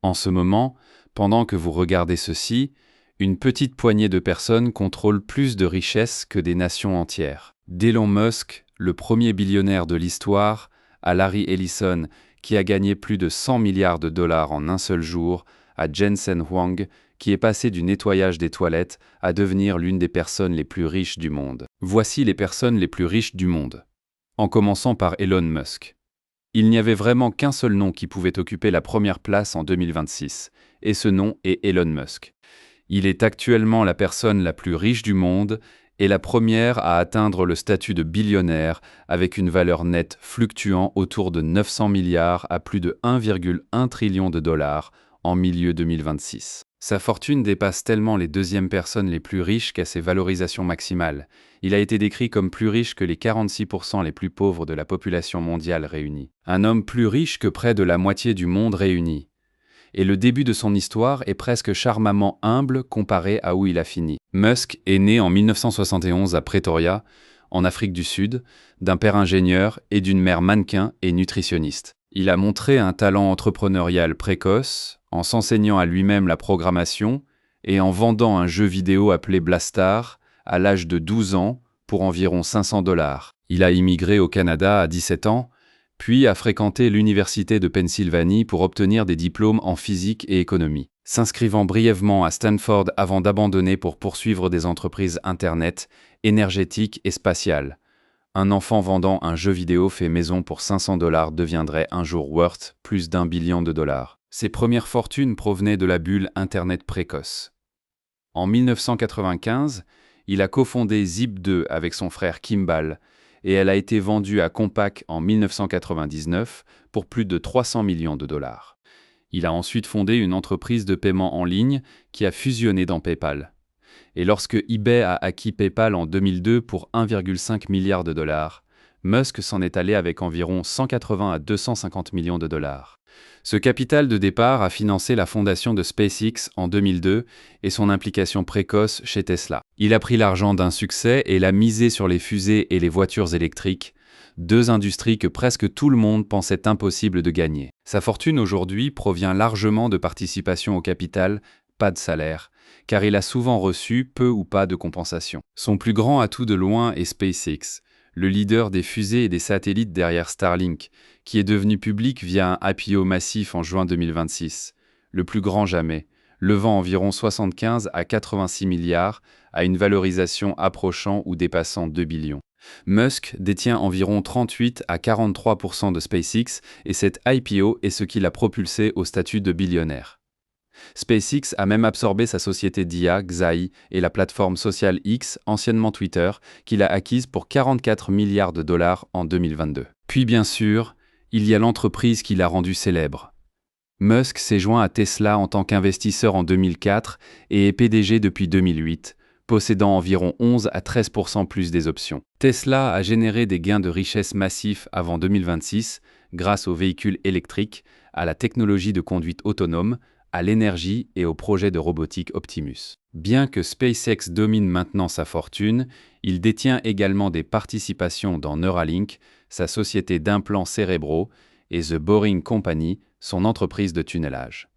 En ce moment, pendant que vous regardez ceci, une petite poignée de personnes contrôle plus de richesses que des nations entières. D'Elon Musk, le premier billionnaire de l'histoire, à Larry Ellison, qui a gagné plus de 100 milliards de dollars en un seul jour, à Jensen Huang, qui est passé du nettoyage des toilettes à devenir l'une des personnes les plus riches du monde. Voici les personnes les plus riches du monde. En commençant par Elon Musk. Il n'y avait vraiment qu'un seul nom qui pouvait occuper la première place en 2026, et ce nom est Elon Musk. Il est actuellement la personne la plus riche du monde et la première à atteindre le statut de billionnaire avec une valeur nette fluctuant autour de 900 milliards à plus de 1,1 trillion de dollars en milieu 2026. Sa fortune dépasse tellement les deuxièmes personnes les plus riches qu'à ses valorisations maximales. Il a été décrit comme plus riche que les 46% les plus pauvres de la population mondiale réunie. Un homme plus riche que près de la moitié du monde réuni. Et le début de son histoire est presque charmamment humble comparé à où il a fini. Musk est né en 1971 à Pretoria, en Afrique du Sud, d'un père ingénieur et d'une mère mannequin et nutritionniste. Il a montré un talent entrepreneurial précoce, en s'enseignant à lui-même la programmation et en vendant un jeu vidéo appelé Blastar à l'âge de 12 ans pour environ 500 $. Il a immigré au Canada à 17 ans, puis a fréquenté l'Université de Pennsylvanie pour obtenir des diplômes en physique et économie, s'inscrivant brièvement à Stanford avant d'abandonner pour poursuivre des entreprises Internet, énergétiques et spatiales. Un enfant vendant un jeu vidéo fait maison pour 500 $ deviendrait un jour worth plus d'1 billion de dollars. Ses premières fortunes provenaient de la bulle Internet précoce. En 1995, il a cofondé Zip2 avec son frère Kimball, et elle a été vendue à Compaq en 1999 pour plus de 300 millions de dollars. Il a ensuite fondé une entreprise de paiement en ligne qui a fusionné dans PayPal. Et lorsque eBay a acquis PayPal en 2002 pour 1,5 milliard de dollars, Musk s'en est allé avec environ 180 à 250 millions de dollars. Ce capital de départ a financé la fondation de SpaceX en 2002 et son implication précoce chez Tesla. Il a pris l'argent d'un succès et l'a misé sur les fusées et les voitures électriques, deux industries que presque tout le monde pensait impossible de gagner. Sa fortune aujourd'hui provient largement de participation au capital, pas de salaire, car il a souvent reçu peu ou pas de compensation. Son plus grand atout de loin est SpaceX, le leader des fusées et des satellites derrière Starlink, qui est devenu public via un IPO massif en juin 2026, le plus grand jamais, levant environ 75 à 86 milliards à une valorisation approchant ou dépassant 2 billions. Musk détient environ 38 à 43% de SpaceX et cet IPO est ce qui l'a propulsé au statut de billionnaire. SpaceX a même absorbé sa société d'IA, Xai, et la plateforme sociale X, anciennement Twitter, qu'il a acquise pour 44 milliards de dollars en 2022. Puis bien sûr, il y a l'entreprise qui l'a rendu célèbre. Musk s'est joint à Tesla en tant qu'investisseur en 2004 et est PDG depuis 2008, possédant environ 11 à 13% plus des options. Tesla a généré des gains de richesse massifs avant 2026 grâce aux véhicules électriques, à la technologie de conduite autonome, à l'énergie et au projet de robotique Optimus. Bien que SpaceX domine maintenant sa fortune, il détient également des participations dans Neuralink, sa société d'implants cérébraux, et The Boring Company, son entreprise de tunnelage.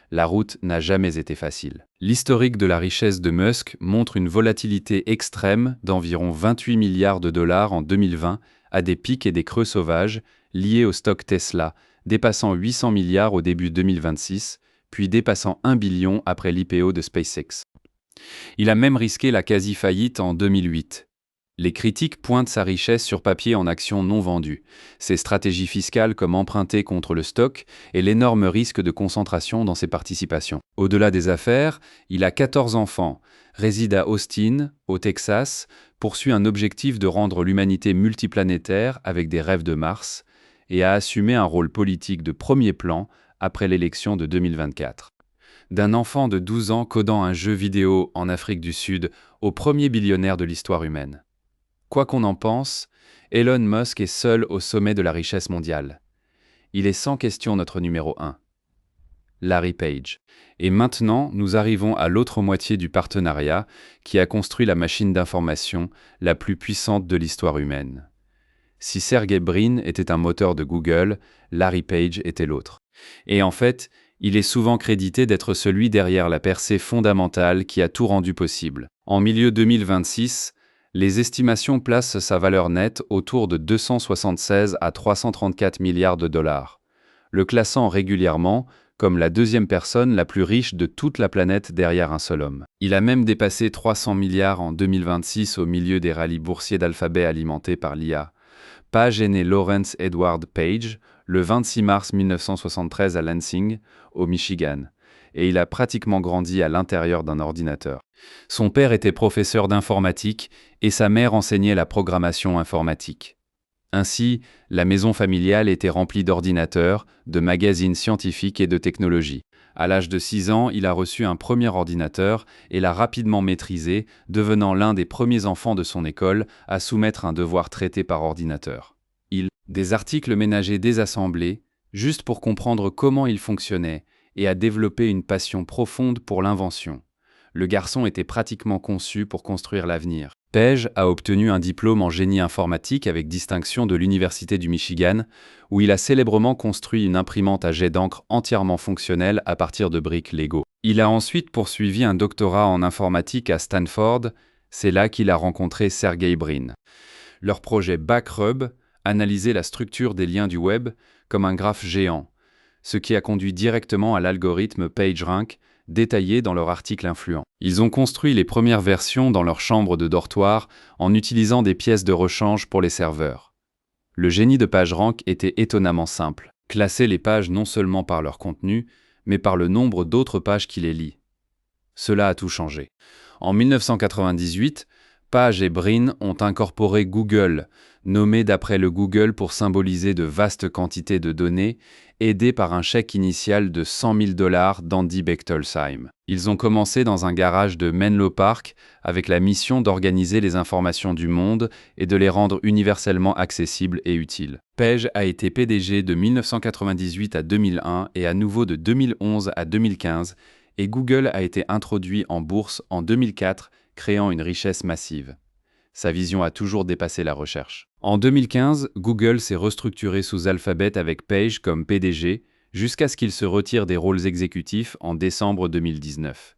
La route n'a jamais été facile. L'historique de la richesse de Musk montre une volatilité extrême d'environ 28 milliards de dollars en 2020 à des pics et des creux sauvages liés au stock Tesla, dépassant 800 milliards au début 2026, puis dépassant 1 billion après l'IPO de SpaceX. Il a même risqué la quasi-faillite en 2008. Les critiques pointent sa richesse sur papier en actions non vendues, ses stratégies fiscales comme emprunter contre le stock et l'énorme risque de concentration dans ses participations. Au-delà des affaires, il a 14 enfants, réside à Austin, au Texas, poursuit un objectif de rendre l'humanité multiplanétaire avec des rêves de Mars et a assumé un rôle politique de premier plan après l'élection de 2024. D'un enfant de 12 ans codant un jeu vidéo en Afrique du Sud au premier billionnaire de l'histoire humaine. Quoi qu'on en pense, Elon Musk est seul au sommet de la richesse mondiale. Il est sans question notre numéro 1. Larry Page. Et maintenant, nous arrivons à l'autre moitié du partenariat qui a construit la machine d'information la plus puissante de l'histoire humaine. Si Sergey Brin était un moteur de Google, Larry Page était l'autre. Et en fait, Il est souvent crédité d'être celui derrière la percée fondamentale qui a tout rendu possible. En milieu 2026, les estimations placent sa valeur nette autour de 276 à 334 milliards de dollars, le classant régulièrement comme la deuxième personne la plus riche de toute la planète derrière un seul homme. Il a même dépassé 300 milliards en 2026 au milieu des rallyes boursiers d'Alphabet alimentés par l'IA. Page est né Lawrence Edward Page le 26 mars 1973 à Lansing, au Michigan, et il a pratiquement grandi à l'intérieur d'un ordinateur. Son père était professeur d'informatique et sa mère enseignait la programmation informatique. Ainsi, la maison familiale était remplie d'ordinateurs, de magazines scientifiques et de technologie. À l'âge de 6 ans, il a reçu un premier ordinateur et l'a rapidement maîtrisé, devenant l'un des premiers enfants de son école à soumettre un devoir traité par ordinateur. Des articles ménagers désassemblés, juste pour comprendre comment il fonctionnait, et a développé une passion profonde pour l'invention. Le garçon était pratiquement conçu pour construire l'avenir. Page a obtenu un diplôme en génie informatique avec distinction de l'Université du Michigan, où il a célèbrement construit une imprimante à jet d'encre entièrement fonctionnelle à partir de briques Lego. Il a ensuite poursuivi un doctorat en informatique à Stanford, c'est là qu'il a rencontré Sergey Brin. Leur projet Backrub analysait la structure des liens du web comme un graphe géant, ce qui a conduit directement à l'algorithme PageRank, détaillé dans leur article influent. Ils ont construit les premières versions dans leur chambre de dortoir en utilisant des pièces de rechange pour les serveurs. Le génie de PageRank était étonnamment simple, classer les pages non seulement par leur contenu, mais par le nombre d'autres pages qui les lient. Cela a tout changé. En 1998, Page et Brin ont incorporé Google, nommé d'après le Google pour symboliser de vastes quantités de données, aidé par un chèque initial de 100 000 $ d'Andy Bechtolsheim. Ils ont commencé dans un garage de Menlo Park avec la mission d'organiser les informations du monde et de les rendre universellement accessibles et utiles. Page a été PDG de 1998 à 2001 et à nouveau de 2011 à 2015, et Google a été introduit en bourse en 2004, créant une richesse massive. Sa vision a toujours dépassé la recherche. En 2015, Google s'est restructuré sous Alphabet avec Page comme PDG, jusqu'à ce qu'il se retire des rôles exécutifs en décembre 2019.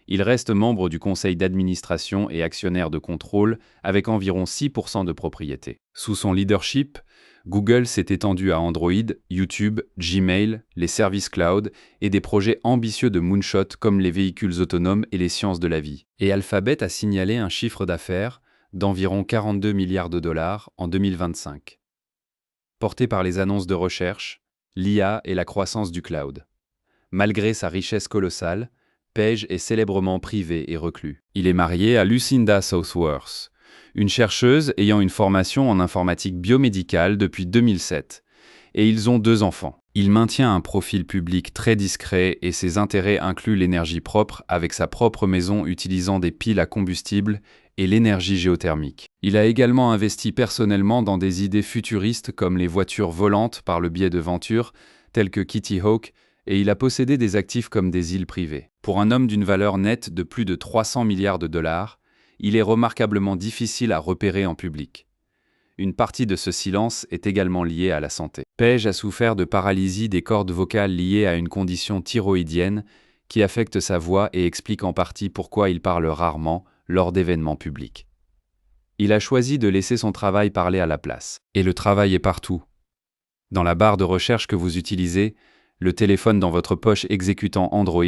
Il reste membre du conseil d'administration et actionnaire de contrôle, avec environ 6% de propriété. Sous son leadership, Google s'est étendu à Android, YouTube, Gmail, les services cloud et des projets ambitieux de moonshot comme les véhicules autonomes et les sciences de la vie. Et Alphabet a signalé un chiffre d'affaires d'environ 42 milliards de dollars en 2025. Porté par les annonces de recherche, l'IA et la croissance du cloud. Malgré sa richesse colossale, Page est célèbrement privé et reclus. Il est marié à Lucinda Southworth, une chercheuse ayant une formation en informatique biomédicale depuis 2007, et ils ont 2 enfants. Il maintient un profil public très discret et ses intérêts incluent l'énergie propre avec sa propre maison utilisant des piles à combustible et l'énergie géothermique. Il a également investi personnellement dans des idées futuristes comme les voitures volantes par le biais de ventures telles que Kitty Hawk, et il a possédé des actifs comme des îles privées. Pour un homme d'une valeur nette de plus de 300 milliards de dollars, il est remarquablement difficile à repérer en public. Une partie de ce silence est également liée à la santé. Page a souffert de paralysie des cordes vocales liée à une condition thyroïdienne qui affecte sa voix et explique en partie pourquoi il parle rarement lors d'événements publics. Il a choisi de laisser son travail parler à la place. Et le travail est partout. Dans la barre de recherche que vous utilisez, le téléphone dans votre poche exécutant Android,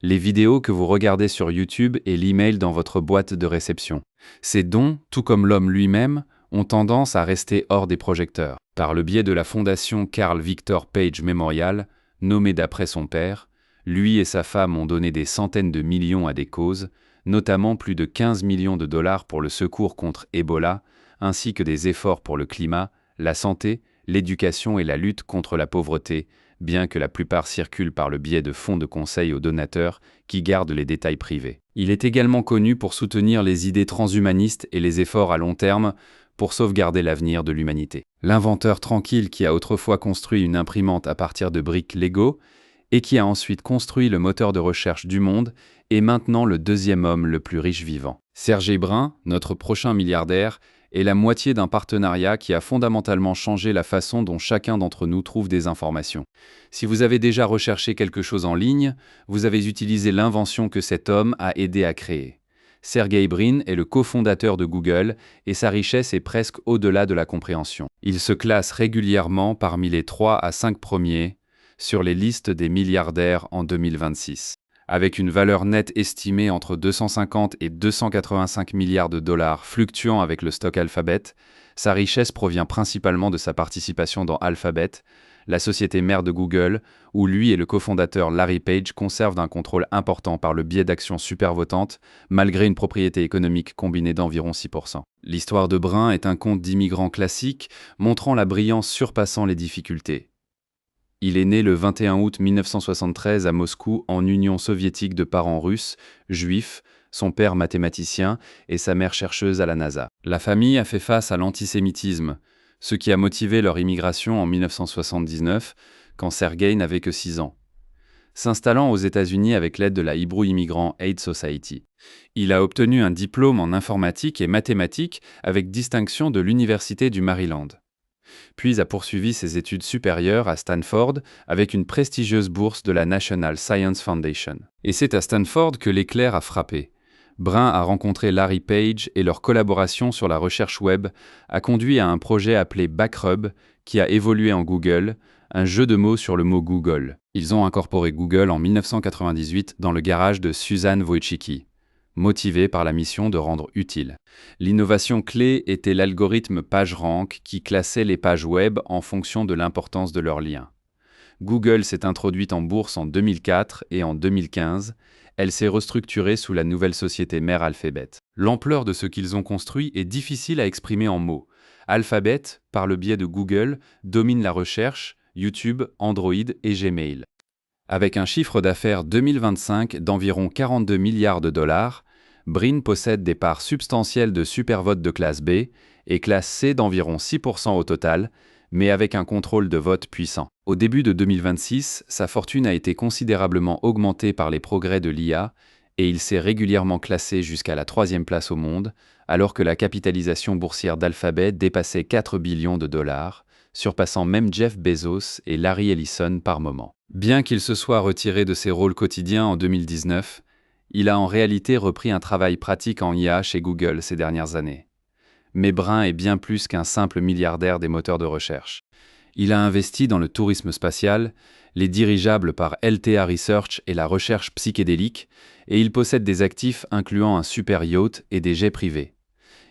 les vidéos que vous regardez sur YouTube et l'email dans votre boîte de réception. Ces dons, tout comme l'homme lui-même, ont tendance à rester hors des projecteurs. Par le biais de la fondation Carl Victor Page Memorial, nommée d'après son père, lui et sa femme ont donné des centaines de millions à des causes, notamment plus de 15 millions de dollars pour le secours contre Ebola, ainsi que des efforts pour le climat, la santé, l'éducation et la lutte contre la pauvreté, bien que la plupart circulent par le biais de fonds de conseil aux donateurs qui gardent les détails privés. Il est également connu pour soutenir les idées transhumanistes et les efforts à long terme pour sauvegarder l'avenir de l'humanité. L'inventeur tranquille qui a autrefois construit une imprimante à partir de briques Lego et qui a ensuite construit le moteur de recherche du monde est maintenant le 2e homme le plus riche vivant. Sergey Brin, notre prochain milliardaire, et la moitié d'un partenariat qui a fondamentalement changé la façon dont chacun d'entre nous trouve des informations. Si vous avez déjà recherché quelque chose en ligne, vous avez utilisé l'invention que cet homme a aidé à créer. Sergey Brin est le cofondateur de Google et sa richesse est presque au-delà de la compréhension. Il se classe régulièrement parmi les 3 à 5 premiers sur les listes des milliardaires en 2026. Avec une valeur nette estimée entre 250 et 285 milliards de dollars fluctuant avec le stock Alphabet, sa richesse provient principalement de sa participation dans Alphabet, la société mère de Google, où lui et le cofondateur Larry Page conservent un contrôle important par le biais d'actions supervotantes, malgré une propriété économique combinée d'environ 6%. L'histoire de Brin est un conte d'immigrants classique, montrant la brillance surpassant les difficultés. Il est né le 21 août 1973 à Moscou en Union soviétique de parents russes, juifs, son père mathématicien et sa mère chercheuse à la NASA. La famille a fait face à l'antisémitisme, ce qui a motivé leur immigration en 1979, quand Sergey n'avait que 6 ans. S'installant aux États-Unis avec l'aide de la Hebrew Immigrant Aid Society. Il a obtenu un diplôme en informatique et mathématiques avec distinction de l'Université du Maryland. Puis a poursuivi ses études supérieures à Stanford avec une prestigieuse bourse de la National Science Foundation. Et c'est à Stanford que l'éclair a frappé. Brin a rencontré Larry Page et leur collaboration sur la recherche web a conduit à un projet appelé Backrub qui a évolué en Google, un jeu de mots sur le mot Google. Ils ont incorporé Google en 1998 dans le garage de Suzanne Wojcicki, motivés par la mission de rendre utile. L'innovation clé était l'algorithme PageRank qui classait les pages web en fonction de l'importance de leurs liens. Google s'est introduite en bourse en 2004 et en 2015, elle s'est restructurée sous la nouvelle société mère Alphabet. L'ampleur de ce qu'ils ont construit est difficile à exprimer en mots. Alphabet, par le biais de Google, domine la recherche, YouTube, Android et Gmail. Avec un chiffre d'affaires 2025 d'environ 42 milliards de dollars, Brin possède des parts substantielles de supervote de classe B et classe C d'environ 6% au total, mais avec un contrôle de vote puissant. Au début de 2026, sa fortune a été considérablement augmentée par les progrès de l'IA et il s'est régulièrement classé jusqu'à la 3e place au monde, alors que la capitalisation boursière d'Alphabet dépassait 4 billions de dollars, surpassant même Jeff Bezos et Larry Ellison par moment. Bien qu'il se soit retiré de ses rôles quotidiens en 2019, il a en réalité repris un travail pratique en IA chez Google ces dernières années. Mais Brin est bien plus qu'un simple milliardaire des moteurs de recherche. Il a investi dans le tourisme spatial, les dirigeables par LTA Research et la recherche psychédélique, et il possède des actifs incluant un super yacht et des jets privés.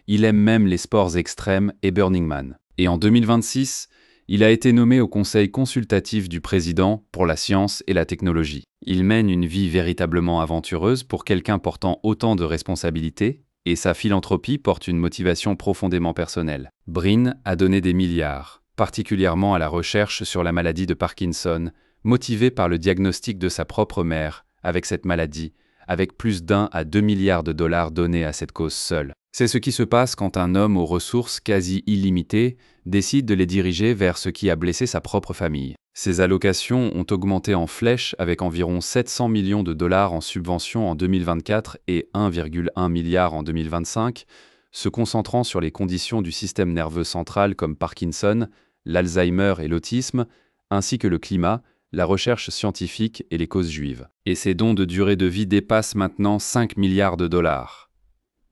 Il aime même les sports extrêmes et Burning Man. Et en 2026, il a été nommé au conseil consultatif du président pour la science et la technologie. Il mène une vie véritablement aventureuse pour quelqu'un portant autant de responsabilités, et sa philanthropie porte une motivation profondément personnelle. Brin a donné des milliards, particulièrement à la recherche sur la maladie de Parkinson, motivé par le diagnostic de sa propre mère avec cette maladie, avec plus d'1 à 2 milliards de dollars donnés à cette cause seule. C'est ce qui se passe quand un homme aux ressources quasi illimitées décide de les diriger vers ce qui a blessé sa propre famille. Ses allocations ont augmenté en flèche avec environ 700 millions de dollars en subventions en 2024 et 1,1 milliard en 2025, se concentrant sur les conditions du système nerveux central comme Parkinson, l'Alzheimer et l'autisme, ainsi que le climat, la recherche scientifique et les causes juives. Et ces dons de durée de vie dépassent maintenant 5 milliards de dollars.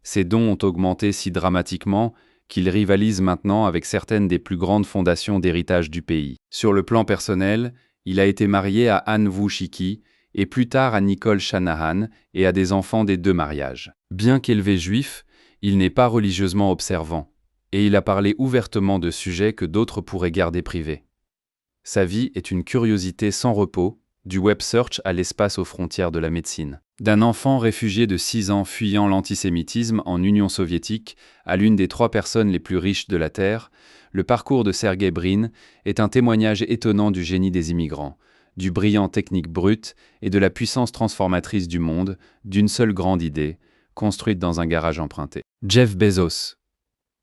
Ces dons ont augmenté si dramatiquement qu'ils rivalisent maintenant avec certaines des plus grandes fondations d'héritage du pays. Sur le plan personnel, il a été marié à Anne Wojcicki et plus tard à Nicole Shanahan et a des enfants des 2 mariages. Bien qu'élevé juif, il n'est pas religieusement observant, et il a parlé ouvertement de sujets que d'autres pourraient garder privés. Sa vie est une curiosité sans repos, du web search à l'espace aux frontières de la médecine. D'un enfant réfugié de 6 ans fuyant l'antisémitisme en Union soviétique à l'une des 3 personnes les plus riches de la Terre, le parcours de Sergey Brin est un témoignage étonnant du génie des immigrants, du brillant technique brut et de la puissance transformatrice du monde, d'une seule grande idée, construite dans un garage emprunté. Jeff Bezos.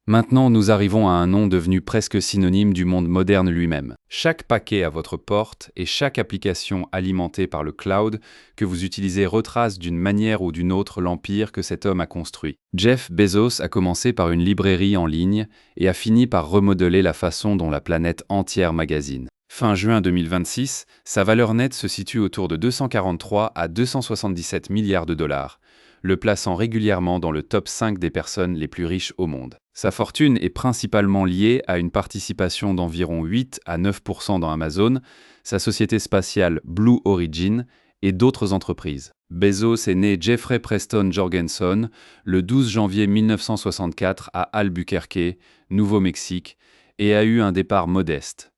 Maintenant, nous arrivons à un nom devenu presque synonyme du monde moderne lui-même. Chaque paquet à votre porte et chaque application alimentée par le cloud que vous utilisez retrace d'une manière ou d'une autre l'empire que cet homme a construit. Jeff Bezos a commencé par une librairie en ligne et a fini par remodeler la façon dont la planète entière magasine. Fin juin 2026, sa valeur nette se situe autour de 243 à 277 milliards de dollars, le plaçant régulièrement dans le top 5 des personnes les plus riches au monde. Sa fortune est principalement liée à une participation d'environ 8 à 9% dans Amazon, sa société spatiale Blue Origin et d'autres entreprises. Bezos est né Jeffrey Preston Jorgensen le 12 janvier 1964 à Albuquerque, Nouveau-Mexique, et a eu un départ modeste.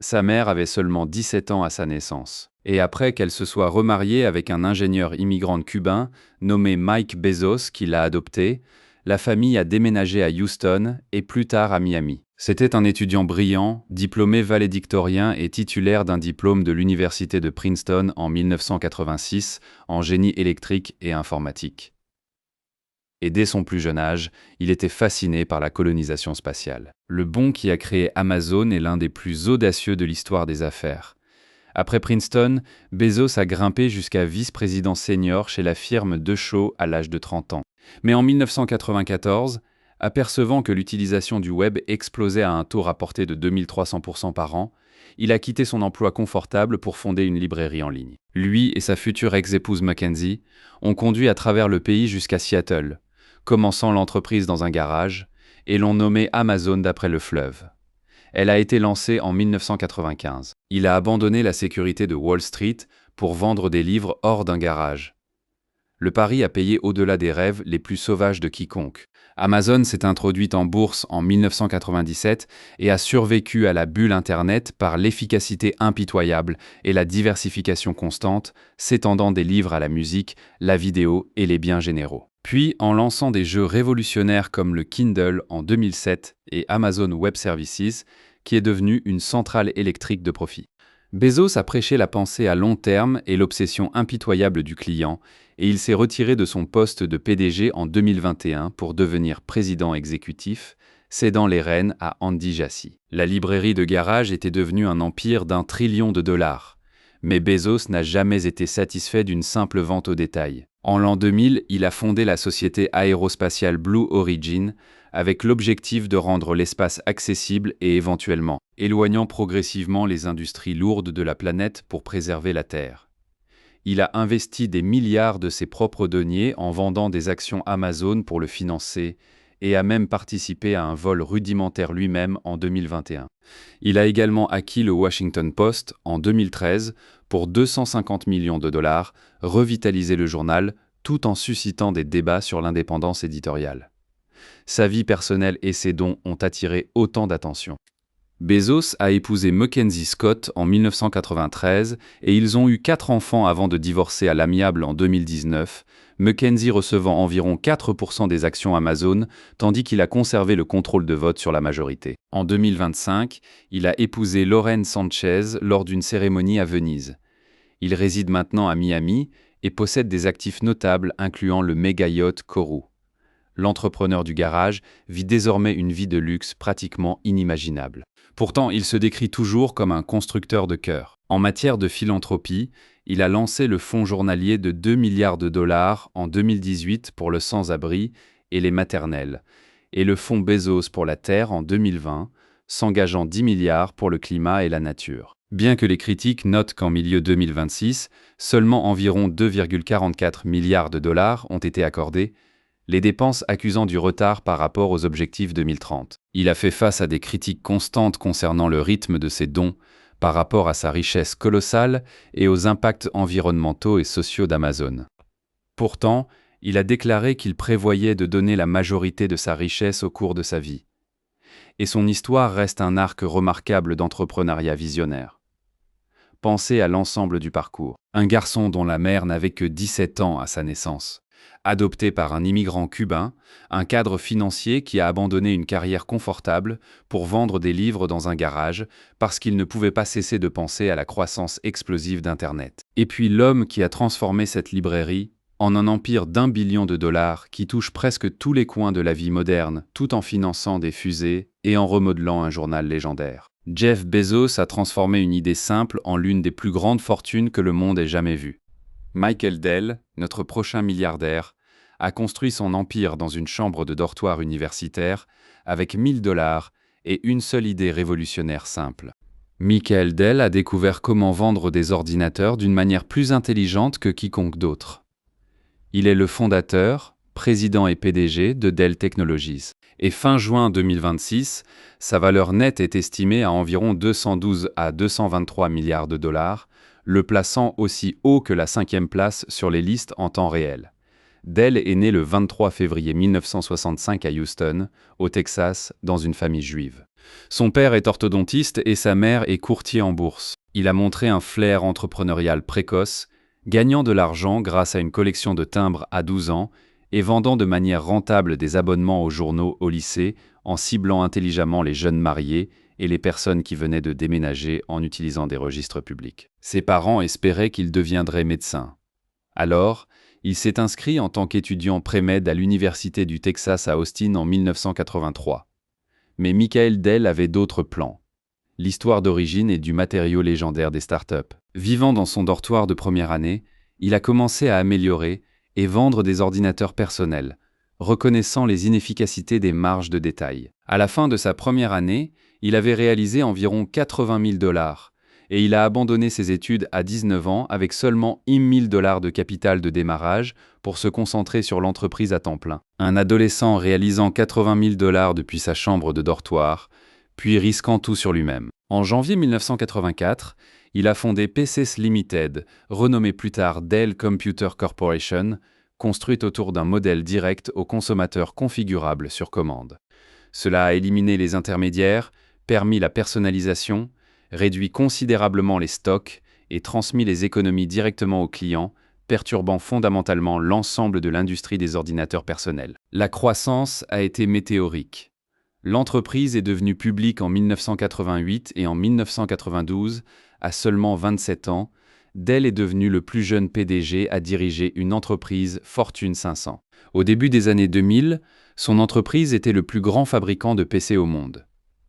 Sa mère avait seulement 17 ans à sa naissance. Et après qu'elle se soit remariée avec un ingénieur immigrant cubain nommé Mike Bezos qui l'a adopté, la famille a déménagé à Houston et plus tard à Miami. C'était un étudiant brillant, diplômé valédictorien et titulaire d'un diplôme de l'université de Princeton en 1986 en génie électrique et informatique. Et dès son plus jeune âge, il était fasciné par la colonisation spatiale. Le bond qui a créé Amazon est l'un des plus audacieux de l'histoire des affaires. Après Princeton, Bezos a grimpé jusqu'à vice-président senior chez la firme DeShaw à l'âge de 30 ans. Mais en 1994, apercevant que l'utilisation du web explosait à un taux rapporté de 2300% par an, il a quitté son emploi confortable pour fonder une librairie en ligne. Lui et sa future ex-épouse Mackenzie ont conduit à travers le pays jusqu'à Seattle, commençant l'entreprise dans un garage, et l'ont nommée Amazon d'après le fleuve. Elle a été lancée en 1995. Il a abandonné la sécurité de Wall Street pour vendre des livres hors d'un garage. Le pari a payé au-delà des rêves les plus sauvages de quiconque. Amazon s'est introduite en bourse en 1997 et a survécu à la bulle Internet par l'efficacité impitoyable et la diversification constante, s'étendant des livres à la musique, la vidéo et les biens généraux. Puis, en lançant des jeux révolutionnaires comme le Kindle en 2007 et Amazon Web Services, qui est devenu une centrale électrique de profit. Bezos a prêché la pensée à long terme et l'obsession impitoyable du client, et il s'est retiré de son poste de PDG en 2021 pour devenir président exécutif, cédant les rênes à Andy Jassy. La librairie de garage était devenue un empire d'1 trillion de dollars. Mais Bezos n'a jamais été satisfait d'une simple vente au détail. En l'an 2000, il a fondé la société aérospatiale Blue Origin avec l'objectif de rendre l'espace accessible et éventuellement éloignant progressivement les industries lourdes de la planète pour préserver la Terre. Il a investi des milliards de ses propres deniers en vendant des actions Amazon pour le financer et a même participé à un vol rudimentaire lui-même en 2021. Il a également acquis le Washington Post en 2013 pour 250 millions de dollars, revitalisé le journal tout en suscitant des débats sur l'indépendance éditoriale. Sa vie personnelle et ses dons ont attiré autant d'attention. Bezos a épousé Mackenzie Scott en 1993 et ils ont eu 4 enfants avant de divorcer à l'amiable en 2019, Mackenzie recevant environ 4% des actions Amazon, tandis qu'il a conservé le contrôle de vote sur la majorité. En 2025, il a épousé Lauren Sanchez lors d'une cérémonie à Venise. Il réside maintenant à Miami et possède des actifs notables incluant le méga yacht Kourou. L'entrepreneur du garage vit désormais une vie de luxe pratiquement inimaginable. Pourtant, il se décrit toujours comme un constructeur de cœur. En matière de philanthropie, il a lancé le fonds journalier de 2 milliards de dollars en 2018 pour le sans-abri et les maternelles, et le fonds Bezos pour la Terre en 2020, s'engageant 10 milliards pour le climat et la nature. Bien que les critiques notent qu'en milieu 2026, seulement environ 2,44 milliards de dollars ont été accordés, les dépenses accusant du retard par rapport aux objectifs 2030. Il a fait face à des critiques constantes concernant le rythme de ses dons par rapport à sa richesse colossale et aux impacts environnementaux et sociaux d'Amazon. Pourtant, il a déclaré qu'il prévoyait de donner la majorité de sa richesse au cours de sa vie. Et son histoire reste un arc remarquable d'entrepreneuriat visionnaire. Pensez à l'ensemble du parcours. Un garçon dont la mère n'avait que 17 ans à sa naissance. Adopté par un immigrant cubain, un cadre financier qui a abandonné une carrière confortable pour vendre des livres dans un garage parce qu'il ne pouvait pas cesser de penser à la croissance explosive d'Internet. Et puis l'homme qui a transformé cette librairie En un empire d'1 billion de dollars qui touche presque tous les coins de la vie moderne, tout en finançant des fusées et en remodelant un journal légendaire. Jeff Bezos a transformé une idée simple en l'une des plus grandes fortunes que le monde ait jamais vues. Michael Dell, notre prochain milliardaire, a construit son empire dans une chambre de dortoir universitaire avec 1 000 dollars et une seule idée révolutionnaire simple. Michael Dell a découvert comment vendre des ordinateurs d'une manière plus intelligente que quiconque d'autre. Il est le fondateur, président et PDG de Dell Technologies. Et fin juin 2026, sa valeur nette est estimée à environ 212 à 223 milliards de dollars, le plaçant aussi haut que la 5e place sur les listes en temps réel. Dell est né le 23 février 1965 à Houston, au Texas, dans une famille juive. Son père est orthodontiste et sa mère est courtier en bourse. Il a montré un flair entrepreneurial précoce, gagnant de l'argent grâce à une collection de timbres à 12 ans et vendant de manière rentable des abonnements aux journaux au lycée en ciblant intelligemment les jeunes mariés et les personnes qui venaient de déménager en utilisant des registres publics. Ses parents espéraient qu'il deviendrait médecin. Alors, il s'est inscrit en tant qu'étudiant pré-med à l'Université du Texas à Austin en 1983. Mais Michael Dell avait d'autres plans. L'histoire d'origine est du matériau légendaire des startups. Vivant dans son dortoir de première année, il a commencé à améliorer et vendre des ordinateurs personnels, reconnaissant les inefficacités des marges de détail. À la fin de sa première année, il avait réalisé environ 80 000 dollars et il a abandonné ses études à 19 ans avec seulement 1 000 dollars de capital de démarrage pour se concentrer sur l'entreprise à temps plein. Un adolescent réalisant 80 000 dollars depuis sa chambre de dortoir, puis risquant tout sur lui-même. En janvier 1984, il a fondé PCs Limited, renommé plus tard Dell Computer Corporation, construite autour d'un modèle direct au consommateur configurable sur commande. Cela a éliminé les intermédiaires, permis la personnalisation, réduit considérablement les stocks et transmis les économies directement aux clients, perturbant fondamentalement l'ensemble de l'industrie des ordinateurs personnels. La croissance a été météorique. L'entreprise est devenue publique en 1988 et en 1992, à seulement 27 ans, Dell est devenu le plus jeune PDG à diriger une entreprise Fortune 500. Au début des années 2000, son entreprise était le plus grand fabricant de PC au monde.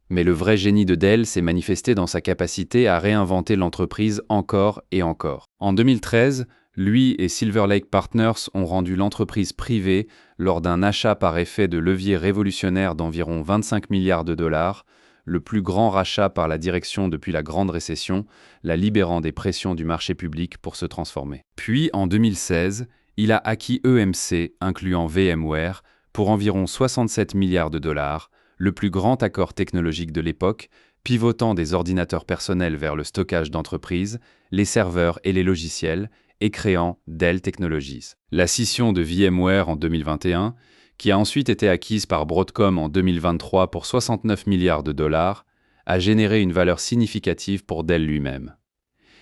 Mais le vrai génie de Dell s'est manifesté dans sa capacité à réinventer l'entreprise encore et encore. En 2013, lui et Silver Lake Partners ont rendu l'entreprise privée lors d'un achat par effet de levier révolutionnaire d'environ 25 milliards de dollars, le plus grand rachat par la direction depuis la Grande Récession, la libérant des pressions du marché public pour se transformer. Puis, en 2016, il a acquis EMC, incluant VMware, pour environ 67 milliards de dollars, le plus grand accord technologique de l'époque, pivotant des ordinateurs personnels vers le stockage d'entreprise, les serveurs et les logiciels, et créant Dell Technologies. La scission de VMware en 2021, qui a ensuite été acquise par Broadcom en 2023 pour 69 milliards de dollars, a généré une valeur significative pour Dell lui-même.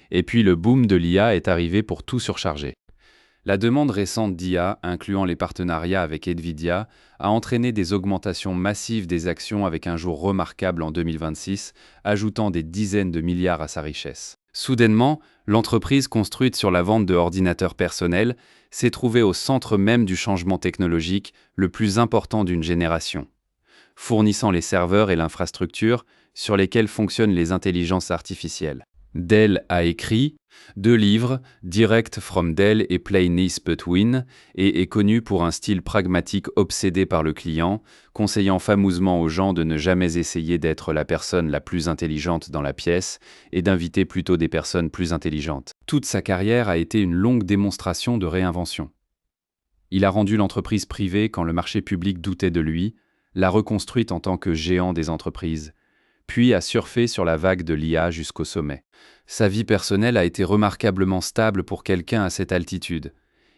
Et puis le boom de l'IA est arrivé pour tout surcharger. La demande récente d'IA, incluant les partenariats avec Nvidia, a entraîné des augmentations massives des actions avec un jour remarquable en 2026, ajoutant des dizaines de milliards à sa richesse. Soudainement, l'entreprise construite sur la vente de ordinateurs personnels s'est trouvée au centre même du changement technologique le plus important d'une génération, fournissant les serveurs et l'infrastructure sur lesquels fonctionnent les intelligences artificielles. Dell a écrit 2 livres, Direct from Dell et Play Nice But Win, et est connu pour un style pragmatique obsédé par le client, conseillant fameusement aux gens de ne jamais essayer d'être la personne la plus intelligente dans la pièce et d'inviter plutôt des personnes plus intelligentes. Toute sa carrière a été une longue démonstration de réinvention. Il a rendu l'entreprise privée quand le marché public doutait de lui, l'a reconstruite en tant que géant des entreprises, puis a surfé sur la vague de l'IA jusqu'au sommet. Sa vie personnelle a été remarquablement stable pour quelqu'un à cette altitude.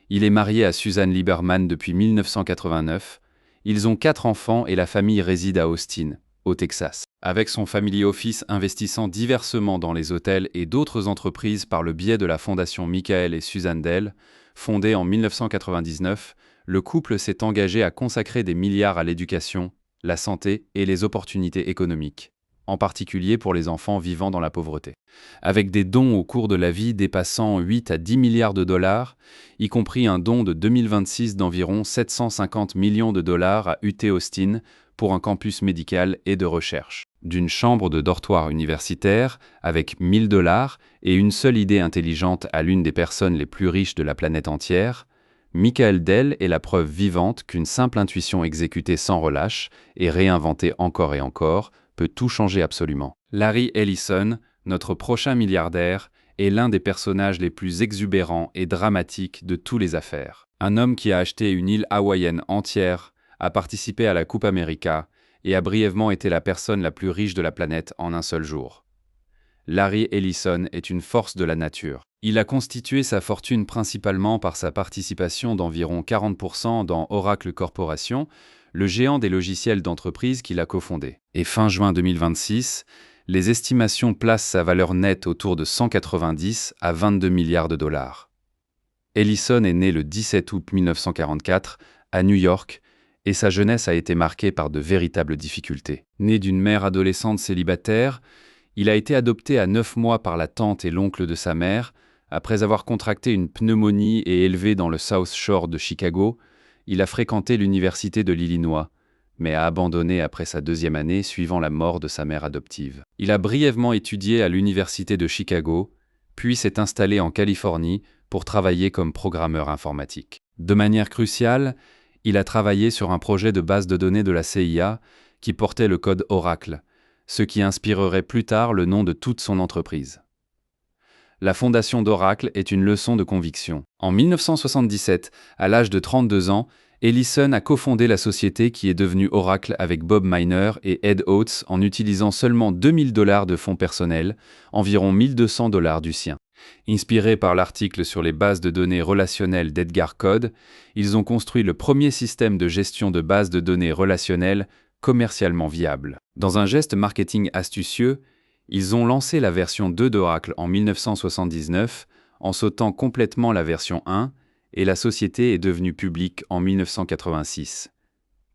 Il est marié à Suzanne Lieberman depuis 1989. Ils ont 4 enfants et la famille réside à Austin, au Texas. Avec son family office investissant diversement dans les hôtels et d'autres entreprises par le biais de la fondation Michael et Suzanne Dell, fondée en 1999, le couple s'est engagé à consacrer des milliards à l'éducation, la santé et les opportunités économiques. en particulier pour les enfants vivant dans la pauvreté. Avec des dons au cours de la vie dépassant 8 à 10 milliards de dollars, y compris un don de 2026 d'environ 750 millions de dollars à UT Austin pour un campus médical et de recherche. D'une chambre de dortoir universitaire avec 1000 dollars et une seule idée intelligente à l'une des personnes les plus riches de la planète entière, Michael Dell est la preuve vivante qu'une simple intuition exécutée sans relâche et réinventée encore et encore peut tout changer absolument. Larry Ellison, notre prochain milliardaire, est l'un des personnages les plus exubérants et dramatiques de tous les affaires. Un homme qui a acheté une île hawaïenne entière, a participé à la Coupe América et a brièvement été la personne la plus riche de la planète en un seul jour. Larry Ellison est une force de la nature. Il a constitué sa fortune principalement par sa participation d'environ 40% dans Oracle Corporation, le géant des logiciels d'entreprise qu'il a cofondé. Et fin juin 2026, les estimations placent sa valeur nette autour de 190 à 22 milliards de dollars. Ellison est né le 17 août 1944 à New York, et sa jeunesse a été marquée par de véritables difficultés. Né d'une mère adolescente célibataire, il a été adopté à 9 mois par la tante et l'oncle de sa mère. Après avoir contracté une pneumonie et élevé dans le South Shore de Chicago, il a fréquenté l'université de l'Illinois, mais a abandonné après sa deuxième année suivant la mort de sa mère adoptive. Il a brièvement étudié à l'université de Chicago, puis s'est installé en Californie pour travailler comme programmeur informatique. De manière cruciale, il a travaillé sur un projet de base de données de la CIA qui portait le code Oracle, ce qui inspirerait plus tard le nom de toute son entreprise. La fondation d'Oracle est une leçon de conviction. En 1977, à l'âge de 32 ans, Ellison a cofondé la société qui est devenue Oracle avec Bob Miner et Ed Oates en utilisant seulement 2000 dollars de fonds personnels, environ 1200 dollars du sien. Inspirés par l'article sur les bases de données relationnelles d'Edgar Code, ils ont construit le premier système de gestion de bases de données relationnelles commercialement viable. Dans un geste marketing astucieux, ils ont lancé la version 2 d'Oracle en 1979 en sautant complètement la version 1 et la société est devenue publique en 1986.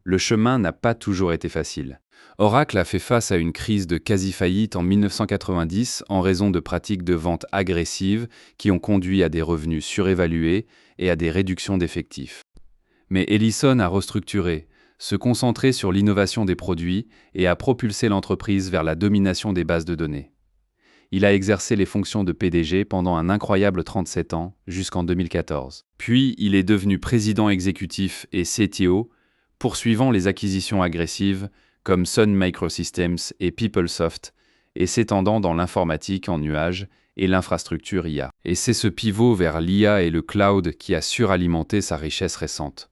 Le chemin n'a pas toujours été facile. Oracle a fait face à une crise de quasi-faillite en 1990 en raison de pratiques de vente agressives qui ont conduit à des revenus surévalués et à des réductions d'effectifs. Mais Ellison a restructuré, se concentrer sur l'innovation des produits et a propulsé l'entreprise vers la domination des bases de données. Il a exercé les fonctions de PDG pendant un incroyable 37 ans, jusqu'en 2014. Puis, il est devenu président exécutif et CTO, poursuivant les acquisitions agressives comme Sun Microsystems et PeopleSoft, et s'étendant dans l'informatique en nuage et l'infrastructure IA. Et c'est ce pivot vers l'IA et le cloud qui a suralimenté sa richesse récente.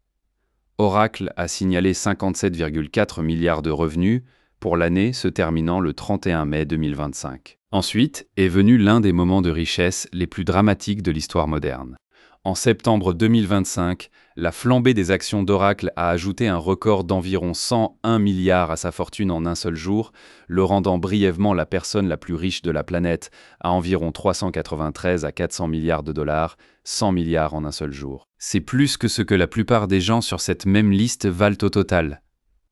Oracle a signalé 57,4 milliards de revenus pour l'année se terminant le 31 mai 2025. Ensuite est venu l'un des moments de richesse les plus dramatiques de l'histoire moderne. En septembre 2025, la flambée des actions d'Oracle a ajouté un record d'environ 101 milliards à sa fortune en un seul jour, le rendant brièvement la personne la plus riche de la planète à environ 393 à 400 milliards de dollars, 100 milliards en un seul jour. C'est plus que ce que la plupart des gens sur cette même liste valent au total.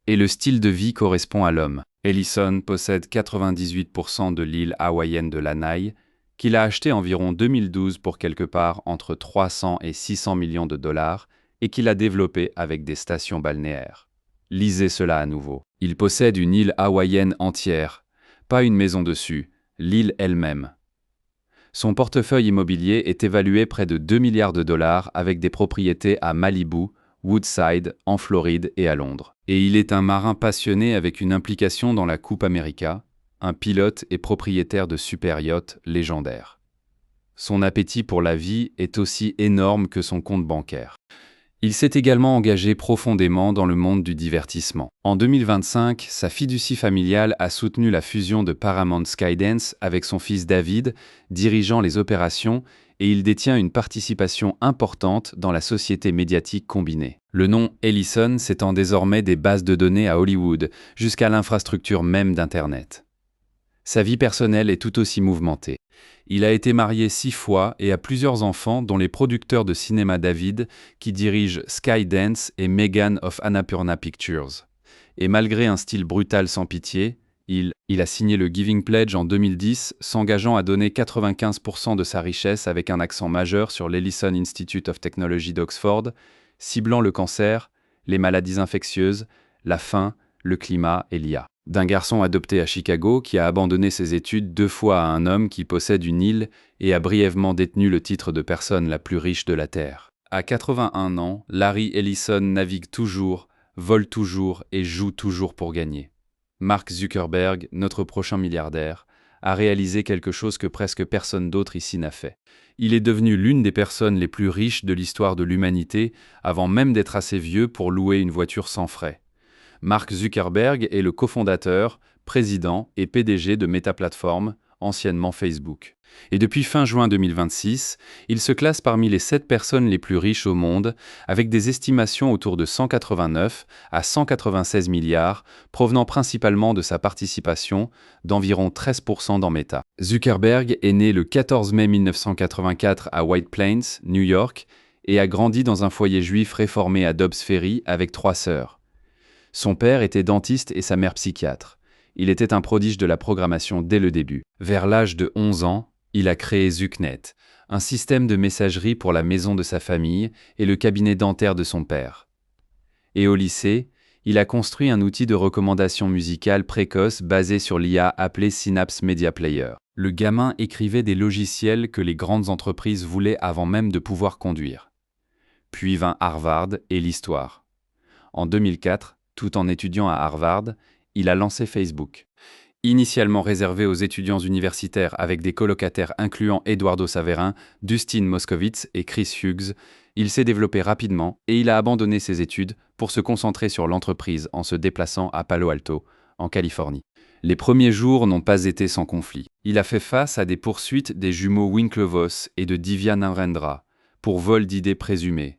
Et le style de vie correspond à l'homme. Ellison possède 98% de l'île hawaïenne de Lanai, qu'il a acheté environ 2012 pour quelque part entre 300 et 600 millions de dollars et qu'il a développé avec des stations balnéaires. Lisez cela à nouveau. Il possède une île hawaïenne entière, pas une maison dessus, l'île elle-même. Son portefeuille immobilier est évalué près de 2 milliards de dollars avec des propriétés à Malibu, Woodside, en Floride et à Londres. Et il est un marin passionné avec une implication dans la Coupe América, un pilote et propriétaire de super yachts légendaires. Son appétit pour la vie est aussi énorme que son compte bancaire. Il s'est également engagé profondément dans le monde du divertissement. En 2025, sa fiducie familiale a soutenu la fusion de Paramount Skydance avec son fils David, dirigeant les opérations, et il détient une participation importante dans la société médiatique combinée. Le nom Ellison s'étend désormais des bases de données à Hollywood jusqu'à l'infrastructure même d'Internet. Sa vie personnelle est tout aussi mouvementée. Il a été marié 6 fois et a plusieurs enfants dont les producteurs de cinéma David qui dirigent Skydance et Megan of Annapurna Pictures. Et malgré un style brutal sans pitié, Il a signé le Giving Pledge en 2010, s'engageant à donner 95% de sa richesse avec un accent majeur sur l'Ellison Institute of Technology d'Oxford, ciblant le cancer, les maladies infectieuses, la faim, le climat et l'IA. D'un garçon adopté à Chicago qui a abandonné ses études 2 fois à un homme qui possède une île et a brièvement détenu le titre de personne la plus riche de la Terre. À 81 ans, Larry Ellison navigue toujours, vole toujours et joue toujours pour gagner. Mark Zuckerberg, notre prochain milliardaire, a réalisé quelque chose que presque personne d'autre ici n'a fait. Il est devenu l'une des personnes les plus riches de l'histoire de l'humanité avant même d'être assez vieux pour louer une voiture sans frais. Mark Zuckerberg est le cofondateur, président et PDG de Meta Platforms, anciennement Facebook. Et depuis fin juin 2026, il se classe parmi les 7 personnes les plus riches au monde, avec des estimations autour de 189 à 196 milliards, provenant principalement de sa participation d'environ 13% dans Meta. Zuckerberg est né le 14 mai 1984 à White Plains, New York, et a grandi dans un foyer juif réformé à Dobbs Ferry avec 3 sœurs. Son père était dentiste et sa mère psychiatre. Il était un prodige de la programmation dès le début. Vers l'âge de 11 ans, il a créé ZuckNet, un système de messagerie pour la maison de sa famille et le cabinet dentaire de son père. Et au lycée, il a construit un outil de recommandation musicale précoce basé sur l'IA appelé Synapse Media Player. Le gamin écrivait des logiciels que les grandes entreprises voulaient avant même de pouvoir conduire. Puis vint Harvard et l'histoire. En 2004, tout en étudiant à Harvard, il a lancé Facebook. Initialement réservé aux étudiants universitaires avec des colocataires incluant Eduardo Saverin, Dustin Moskovitz et Chris Hughes, il s'est développé rapidement et il a abandonné ses études pour se concentrer sur l'entreprise en se déplaçant à Palo Alto, en Californie. Les premiers jours n'ont pas été sans conflit. Il a fait face à des poursuites des jumeaux Winklevoss et de Divya Narendra pour vol d'idées présumées,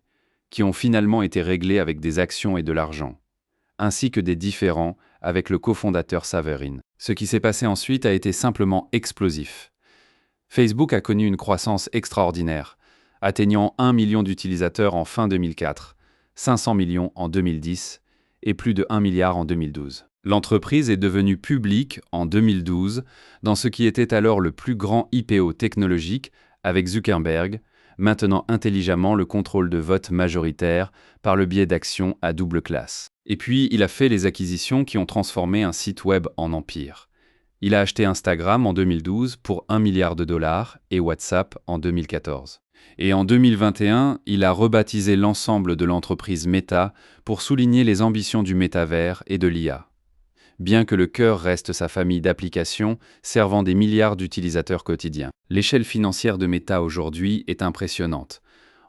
qui ont finalement été réglées avec des actions et de l'argent, ainsi que des différends avec le cofondateur Saverin. Ce qui s'est passé ensuite a été simplement explosif. Facebook a connu une croissance extraordinaire, atteignant 1 million d'utilisateurs en fin 2004, 500 millions en 2010 et plus de 1 milliard en 2012. L'entreprise est devenue publique en 2012 dans ce qui était alors le plus grand IPO technologique avec Zuckerberg, maintenant intelligemment le contrôle de vote majoritaire par le biais d'actions à double classe. Et puis, il a fait les acquisitions qui ont transformé un site web en empire. Il a acheté Instagram en 2012 pour 1 milliard de dollars et WhatsApp en 2014. Et en 2021, il a rebaptisé l'ensemble de l'entreprise Meta pour souligner les ambitions du métavers et de l'IA. Bien que le cœur reste sa famille d'applications servant des milliards d'utilisateurs quotidiens. L'échelle financière de Meta aujourd'hui est impressionnante.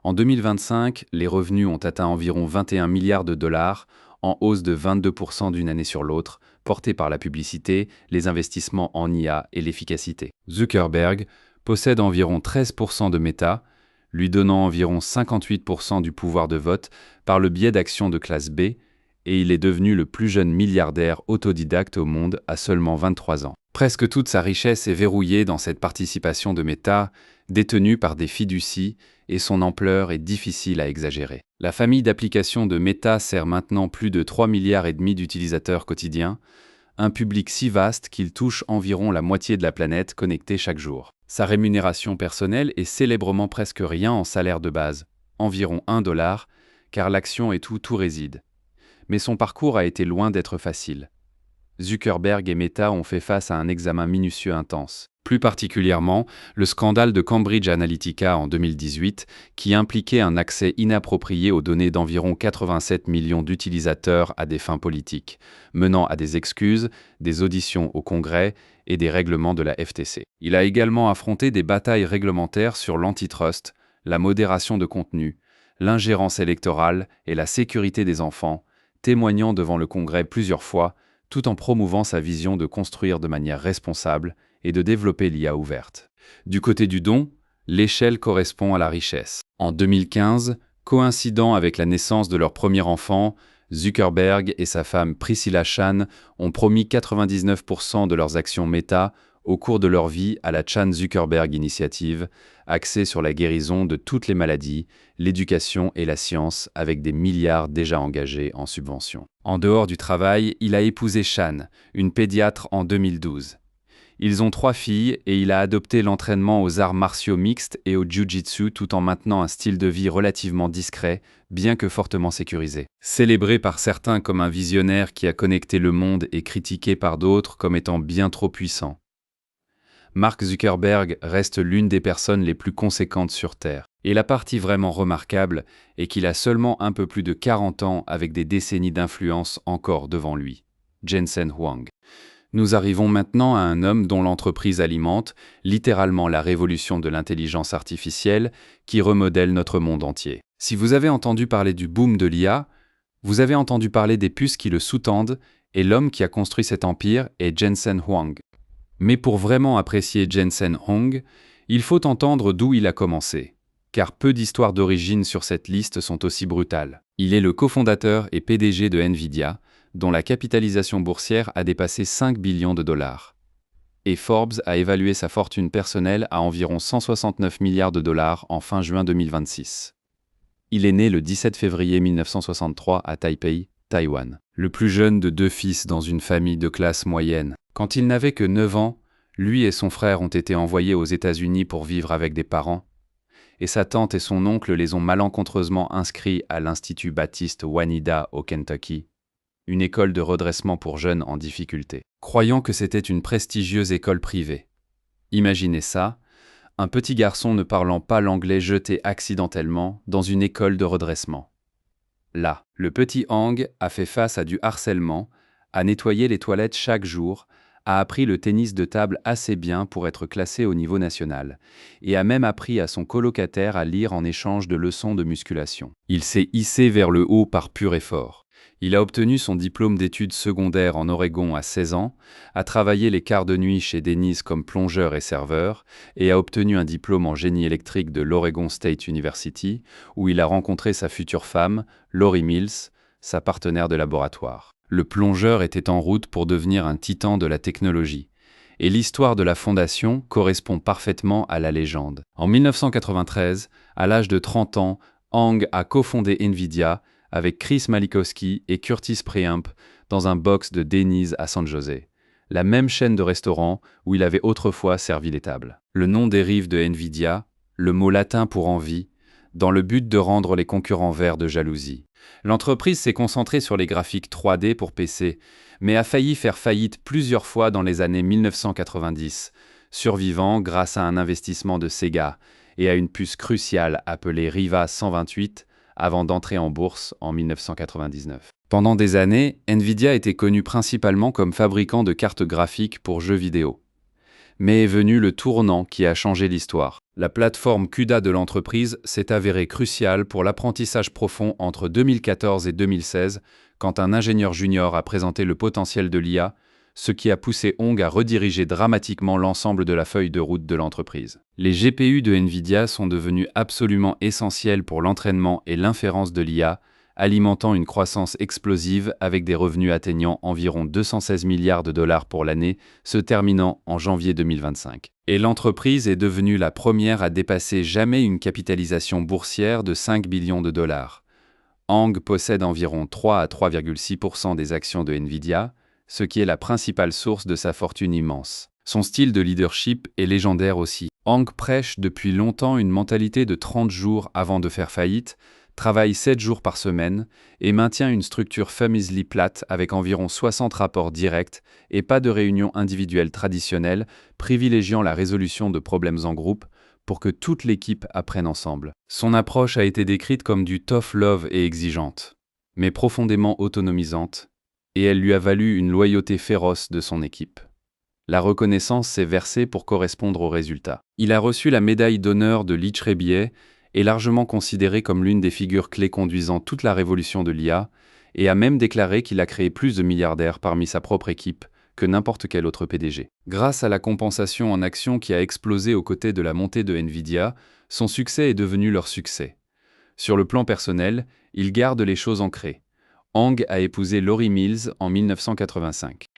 En 2025, les revenus ont atteint environ 21 milliards de dollars, en hausse de 22% d'une année sur l'autre, portés par la publicité, les investissements en IA et l'efficacité. Zuckerberg possède environ 13% de Meta, lui donnant environ 58% du pouvoir de vote par le biais d'actions de classe B, et il est devenu le plus jeune milliardaire autodidacte au monde à seulement 23 ans. Presque toute sa richesse est verrouillée dans cette participation de Meta, détenue par des fiducies, et son ampleur est difficile à exagérer. La famille d'applications de Meta sert maintenant plus de 3,5 milliards d'utilisateurs quotidiens, un public si vaste qu'il touche environ la moitié de la planète connectée chaque jour. Sa rémunération personnelle est célèbrement presque rien en salaire de base, environ 1 dollar, car l'action et tout réside. Mais son parcours a été loin d'être facile. Zuckerberg et Meta ont fait face à un examen minutieux intense. Plus particulièrement, le scandale de Cambridge Analytica en 2018, qui impliquait un accès inapproprié aux données d'environ 87 millions d'utilisateurs à des fins politiques, menant à des excuses, des auditions au Congrès et des règlements de la FTC. Il a également affronté des batailles réglementaires sur l'antitrust, la modération de contenu, l'ingérence électorale et la sécurité des enfants, témoignant devant le Congrès plusieurs fois, tout en promouvant sa vision de construire de manière responsable et de développer l'IA ouverte. Du côté du don, l'échelle correspond à la richesse. En 2015, coïncidant avec la naissance de leur premier enfant, Zuckerberg et sa femme Priscilla Chan ont promis 99% de leurs actions Meta au cours de leur vie à la Chan Zuckerberg Initiative, axée sur la guérison de toutes les maladies, l'éducation et la science, avec des milliards déjà engagés en subventions. En dehors du travail, il a épousé Shan, une pédiatre, en 2012. Ils ont 3 filles et il a adopté l'entraînement aux arts martiaux mixtes et au jiu-jitsu tout en maintenant un style de vie relativement discret, bien que fortement sécurisé. Célébré par certains comme un visionnaire qui a connecté le monde et critiqué par d'autres comme étant bien trop puissant, Mark Zuckerberg reste l'une des personnes les plus conséquentes sur Terre. Et la partie vraiment remarquable est qu'il a seulement un peu plus de 40 ans avec des décennies d'influence encore devant lui. Jensen Huang. Nous arrivons maintenant à un homme dont l'entreprise alimente littéralement la révolution de l'intelligence artificielle qui remodèle notre monde entier. Si vous avez entendu parler du boom de l'IA, vous avez entendu parler des puces qui le sous-tendent et l'homme qui a construit cet empire est Jensen Huang. Mais pour vraiment apprécier Jensen Huang, il faut entendre d'où il a commencé, car peu d'histoires d'origine sur cette liste sont aussi brutales. Il est le cofondateur et PDG de Nvidia, dont la capitalisation boursière a dépassé 5 billions de dollars. Et Forbes a évalué sa fortune personnelle à environ 169 milliards de dollars en fin juin 2026. Il est né le 17 février 1963 à Taipei, Taïwan. Le plus jeune de 2 fils dans une famille de classe moyenne. Quand il n'avait que 9 ans, lui et son frère ont été envoyés aux États-Unis pour vivre avec des parents, et sa tante et son oncle les ont malencontreusement inscrits à l'Institut Baptiste Oneida au Kentucky, une école de redressement pour jeunes en difficulté, croyant que c'était une prestigieuse école privée. Imaginez ça, un petit garçon ne parlant pas l'anglais jeté accidentellement dans une école de redressement. Là, le petit Hang a fait face à du harcèlement, a nettoyé les toilettes chaque jour, a appris le tennis de table assez bien pour être classé au niveau national, et a même appris à son colocataire à lire en échange de leçons de musculation. Il s'est hissé vers le haut par pur effort. Il a obtenu son diplôme d'études secondaires en Oregon à 16 ans, a travaillé les quarts de nuit chez Denny's comme plongeur et serveur, et a obtenu un diplôme en génie électrique de l'Oregon State University, où il a rencontré sa future femme, Lori Mills, sa partenaire de laboratoire. Le plongeur était en route pour devenir un titan de la technologie, et l'histoire de la fondation correspond parfaitement à la légende. En 1993, à l'âge de 30 ans, Hang a cofondé Nvidia, avec Chris Malikowski et Curtis Preamp dans un box de Denny's à San José, la même chaîne de restaurants où il avait autrefois servi les tables. Le nom dérive de Nvidia, le mot latin pour envie, dans le but de rendre les concurrents verts de jalousie. L'entreprise s'est concentrée sur les graphiques 3D pour PC, mais a failli faire faillite plusieurs fois dans les années 1990, survivant grâce à un investissement de Sega et à une puce cruciale appelée Riva 128, avant d'entrer en bourse en 1999. Pendant des années, Nvidia était connu principalement comme fabricant de cartes graphiques pour jeux vidéo. Mais est venu le tournant qui a changé l'histoire. La plateforme CUDA de l'entreprise s'est avérée cruciale pour l'apprentissage profond entre 2014 et 2016, quand un ingénieur junior a présenté le potentiel de l'IA, ce qui a poussé Hong à rediriger dramatiquement l'ensemble de la feuille de route de l'entreprise. Les GPU de Nvidia sont devenus absolument essentiels pour l'entraînement et l'inférence de l'IA, alimentant une croissance explosive avec des revenus atteignant environ 216 milliards de dollars pour l'année, se terminant en janvier 2025. Et l'entreprise est devenue la première à dépasser jamais une capitalisation boursière de 5 billions de dollars. Hang possède environ 3 à 3,6% des actions de Nvidia, ce qui est la principale source de sa fortune immense. Son style de leadership est légendaire aussi. Hang prêche depuis longtemps une mentalité de 30 jours avant de faire faillite, travaille 7 jours par semaine et maintient une structure fameusely plate avec environ 60 rapports directs et pas de réunions individuelles traditionnelles, privilégiant la résolution de problèmes en groupe pour que toute l'équipe apprenne ensemble. Son approche a été décrite comme du tough love et exigeante, mais profondément autonomisante, et elle lui a valu une loyauté féroce de son équipe. La reconnaissance s'est versée pour correspondre aux résultats. Il a reçu la médaille d'honneur de Lee Treby, est largement considéré comme l'une des figures clés conduisant toute la révolution de l'IA, et a même déclaré qu'il a créé plus de milliardaires parmi sa propre équipe que n'importe quel autre PDG. Grâce à la compensation en actions qui a explosé aux côtés de la montée de Nvidia, son succès est devenu leur succès. Sur le plan personnel, il garde les choses ancrées. Hang a épousé Lori Mills en 1985.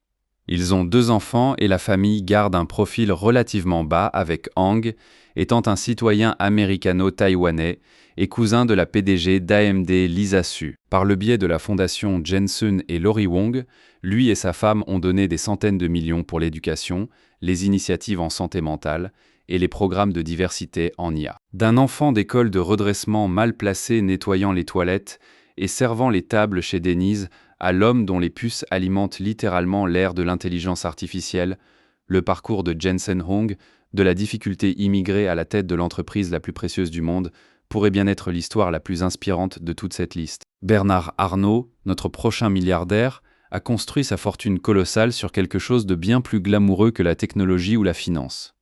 Ils ont 2 enfants et la famille garde un profil relativement bas avec Hang, étant un citoyen américano-taïwanais et cousin de la PDG d'AMD Lisa Su. Par le biais de la fondation Jensen et Lori Wong, lui et sa femme ont donné des centaines de millions pour l'éducation, les initiatives en santé mentale et les programmes de diversité en IA. D'un enfant d'école de redressement mal placé nettoyant les toilettes et servant les tables chez Denise à l'homme dont les puces alimentent littéralement l'ère de l'intelligence artificielle, le parcours de Jensen Huang, de la difficulté immigrée à la tête de l'entreprise la plus précieuse du monde, pourrait bien être l'histoire la plus inspirante de toute cette liste. Bernard Arnault, notre prochain milliardaire, a construit sa fortune colossale sur quelque chose de bien plus glamoureux que la technologie ou la finance.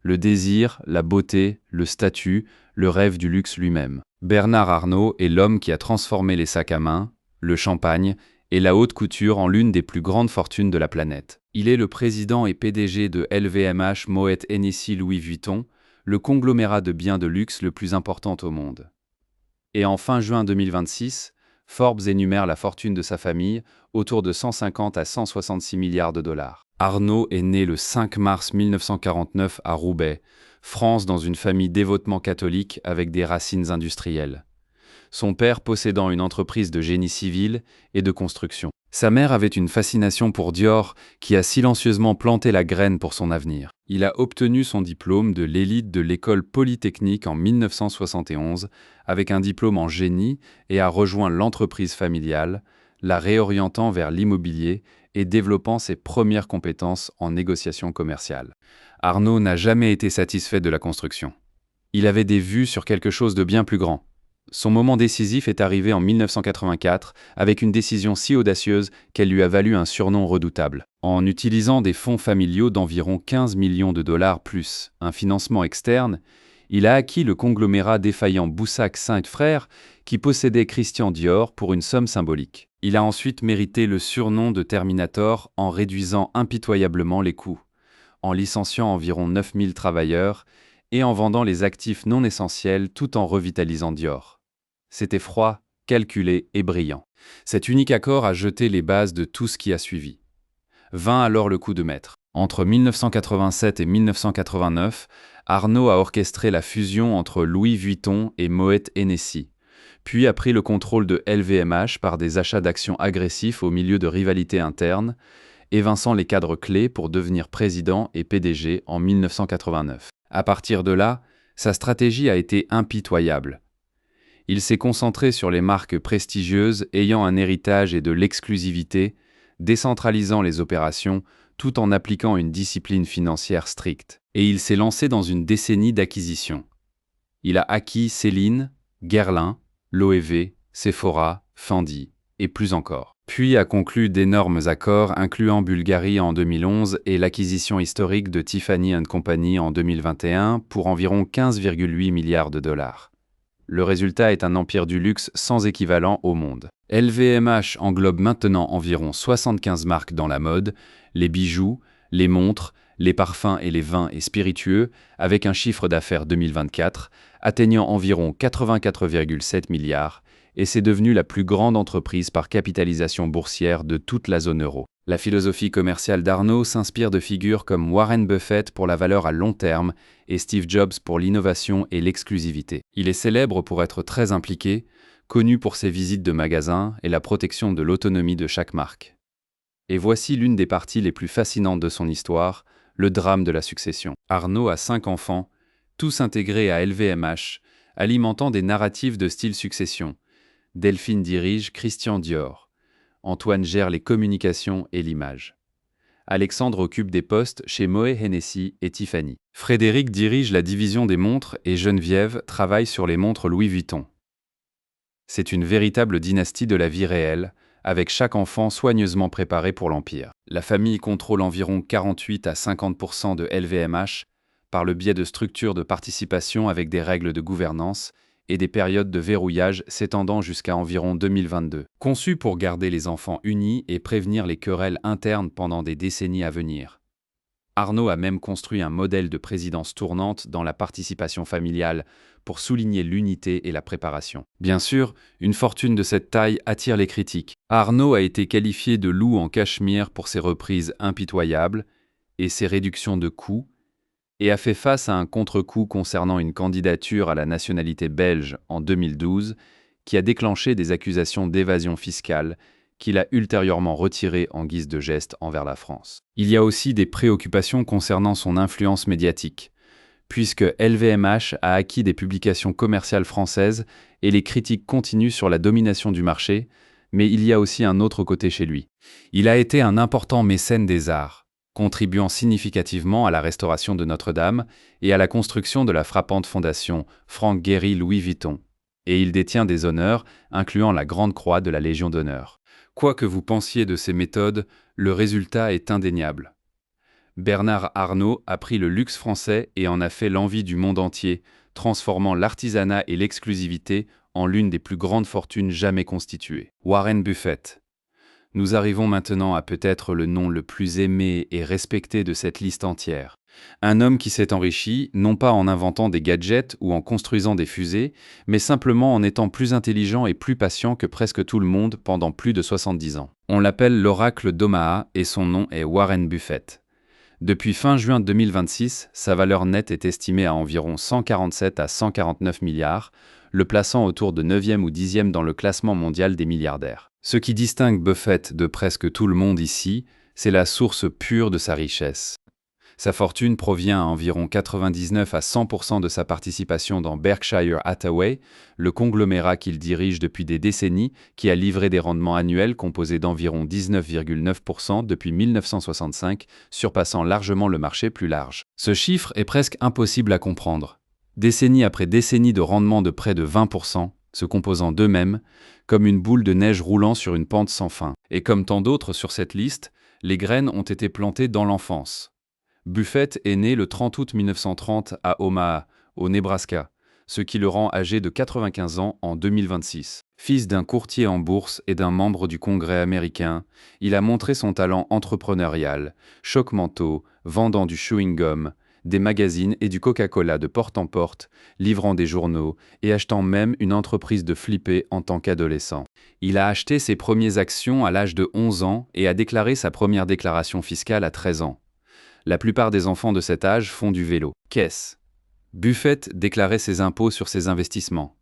Le désir, la beauté, le statut, le rêve du luxe lui-même. Bernard Arnault est l'homme qui a transformé les sacs à main, le champagne et la haute couture en l'une des plus grandes fortunes de la planète. Il est le président et PDG de LVMH Moet Hennessy Louis Vuitton, le conglomérat de biens de luxe le plus important au monde. Et en fin juin 2026, Forbes énumère la fortune de sa famille autour de 150 à 166 milliards de dollars. Arnault est né le 5 mars 1949 à Roubaix, France, dans une famille dévotement catholique avec des racines industrielles. Son père possédant une entreprise de génie civil et de construction. Sa mère avait une fascination pour Dior qui a silencieusement planté la graine pour son avenir. Il a obtenu son diplôme de l'élite de l'école polytechnique en 1971 avec un diplôme en génie et a rejoint l'entreprise familiale, la réorientant vers l'immobilier et développant ses premières compétences en négociation commerciale. Arnault n'a jamais été satisfait de la construction. Il avait des vues sur quelque chose de bien plus grand. Son moment décisif est arrivé en 1984 avec une décision si audacieuse qu'elle lui a valu un surnom redoutable. En utilisant des fonds familiaux d'environ 15 millions de dollars plus un financement externe, il a acquis le conglomérat défaillant Boussac Saint Frères qui possédait Christian Dior pour une somme symbolique. Il a ensuite mérité le surnom de Terminator en réduisant impitoyablement les coûts, en licenciant environ 9000 travailleurs et en vendant les actifs non essentiels tout en revitalisant Dior. C'était froid, calculé et brillant. Cet unique accord a jeté les bases de tout ce qui a suivi. Vint alors le coup de maître. Entre 1987 et 1989, Arnault a orchestré la fusion entre Louis Vuitton et Moet Hennessy, puis a pris le contrôle de LVMH par des achats d'actions agressifs au milieu de rivalités internes, évinçant les cadres clés pour devenir président et PDG en 1989. À partir de là, sa stratégie a été impitoyable. Il s'est concentré sur les marques prestigieuses ayant un héritage et de l'exclusivité, décentralisant les opérations tout en appliquant une discipline financière stricte. Et il s'est lancé dans une décennie d'acquisitions. Il a acquis Céline, Guerlain, Loewe, Sephora, Fendi et plus encore. Puis a conclu d'énormes accords incluant Bulgari en 2011 et l'acquisition historique de Tiffany & Company en 2021 pour environ 15,8 milliards de dollars. Le résultat est un empire du luxe sans équivalent au monde. LVMH englobe maintenant environ 75 marques dans la mode, les bijoux, les montres, les parfums et les vins et spiritueux, avec un chiffre d'affaires 2024 atteignant environ 84,7 milliards, et c'est devenu la plus grande entreprise par capitalisation boursière de toute la zone euro. La philosophie commerciale d'Arnault s'inspire de figures comme Warren Buffett pour la valeur à long terme et Steve Jobs pour l'innovation et l'exclusivité. Il est célèbre pour être très impliqué, connu pour ses visites de magasins et la protection de l'autonomie de chaque marque. Et voici l'une des parties les plus fascinantes de son histoire, le drame de la succession. Arnault a 5 enfants, tous intégrés à LVMH, alimentant des narratifs de style succession. Delphine dirige Christian Dior. Antoine gère les communications et l'image. Alexandre occupe des postes chez Moet Hennessy et Tiffany. Frédéric dirige la division des montres et Geneviève travaille sur les montres Louis Vuitton. C'est une véritable dynastie de la vie réelle, avec chaque enfant soigneusement préparé pour l'empire. La famille contrôle environ 48 à 50% de LVMH par le biais de structures de participation avec des règles de gouvernance et des périodes de verrouillage s'étendant jusqu'à environ 2022. Conçues pour garder les enfants unis et prévenir les querelles internes pendant des décennies à venir. Arnault a même construit un modèle de présidence tournante dans la participation familiale pour souligner l'unité et la préparation. Bien sûr, une fortune de cette taille attire les critiques. Arnault a été qualifié de loup en cachemire pour ses reprises impitoyables et ses réductions de coûts, et a fait face à un contre-coup concernant une candidature à la nationalité belge en 2012 qui a déclenché des accusations d'évasion fiscale qu'il a ultérieurement retirées en guise de geste envers la France. Il y a aussi des préoccupations concernant son influence médiatique, puisque LVMH a acquis des publications commerciales françaises et les critiques continuent sur la domination du marché, mais il y a aussi un autre côté chez lui. Il a été un important mécène des arts, contribuant significativement à la restauration de Notre-Dame et à la construction de la frappante fondation Franck Gehry Louis Vuitton. Et il détient des honneurs, incluant la Grande Croix de la Légion d'honneur. Quoi que vous pensiez de ces méthodes, le résultat est indéniable. Bernard Arnault a pris le luxe français et en a fait l'envie du monde entier, transformant l'artisanat et l'exclusivité en l'une des plus grandes fortunes jamais constituées. Warren Buffett. Nous arrivons maintenant à peut-être le nom le plus aimé et respecté de cette liste entière. Un homme qui s'est enrichi, non pas en inventant des gadgets ou en construisant des fusées, mais simplement en étant plus intelligent et plus patient que presque tout le monde pendant plus de 70 ans. On l'appelle l'oracle d'Omaha et son nom est Warren Buffett. Depuis fin juin 2026, sa valeur nette est estimée à environ 147 à 149 milliards, le plaçant autour de 9e ou 10e dans le classement mondial des milliardaires. Ce qui distingue Buffett de presque tout le monde ici, c'est la source pure de sa richesse. Sa fortune provient à environ 99 à 100% de sa participation dans Berkshire Hathaway, le conglomérat qu'il dirige depuis des décennies, qui a livré des rendements annuels composés d'environ 19,9% depuis 1965, surpassant largement le marché plus large. Ce chiffre est presque impossible à comprendre. Décennie après décennie de rendements de près de 20%, se composant d'eux-mêmes, comme une boule de neige roulant sur une pente sans fin. Et comme tant d'autres sur cette liste, les graines ont été plantées dans l'enfance. Buffett est né le 30 août 1930 à Omaha, au Nebraska, ce qui le rend âgé de 95 ans en 2026. Fils d'un courtier en bourse et d'un membre du Congrès américain, il a montré son talent entrepreneurial, choque-manteau, vendant du chewing-gum, des magazines et du Coca-Cola de porte en porte, livrant des journaux et achetant même une entreprise de flipper en tant qu'adolescent. Il a acheté ses premières actions à l'âge de 11 ans et a déclaré sa première déclaration fiscale à 13 ans. La plupart des enfants de cet âge font du vélo. Qu'est-ce ? Buffett déclarait ses impôts sur ses investissements.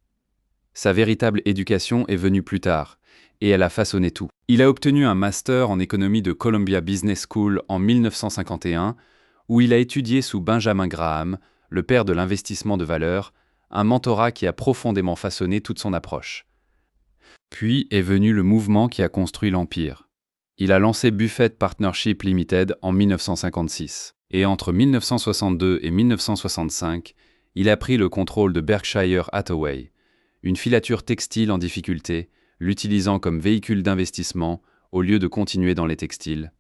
Sa véritable éducation est venue plus tard, et elle a façonné tout. Il a obtenu un master en économie de Columbia Business School en 1951, où il a étudié sous Benjamin Graham, le père de l'investissement de valeur, un mentorat qui a profondément façonné toute son approche. Puis est venu le mouvement qui a construit l'empire. Il a lancé Buffett Partnership Limited en 1956. Et entre 1962 et 1965, il a pris le contrôle de Berkshire Hathaway, une filature textile en difficulté, l'utilisant comme véhicule d'investissement au lieu de continuer dans les textiles,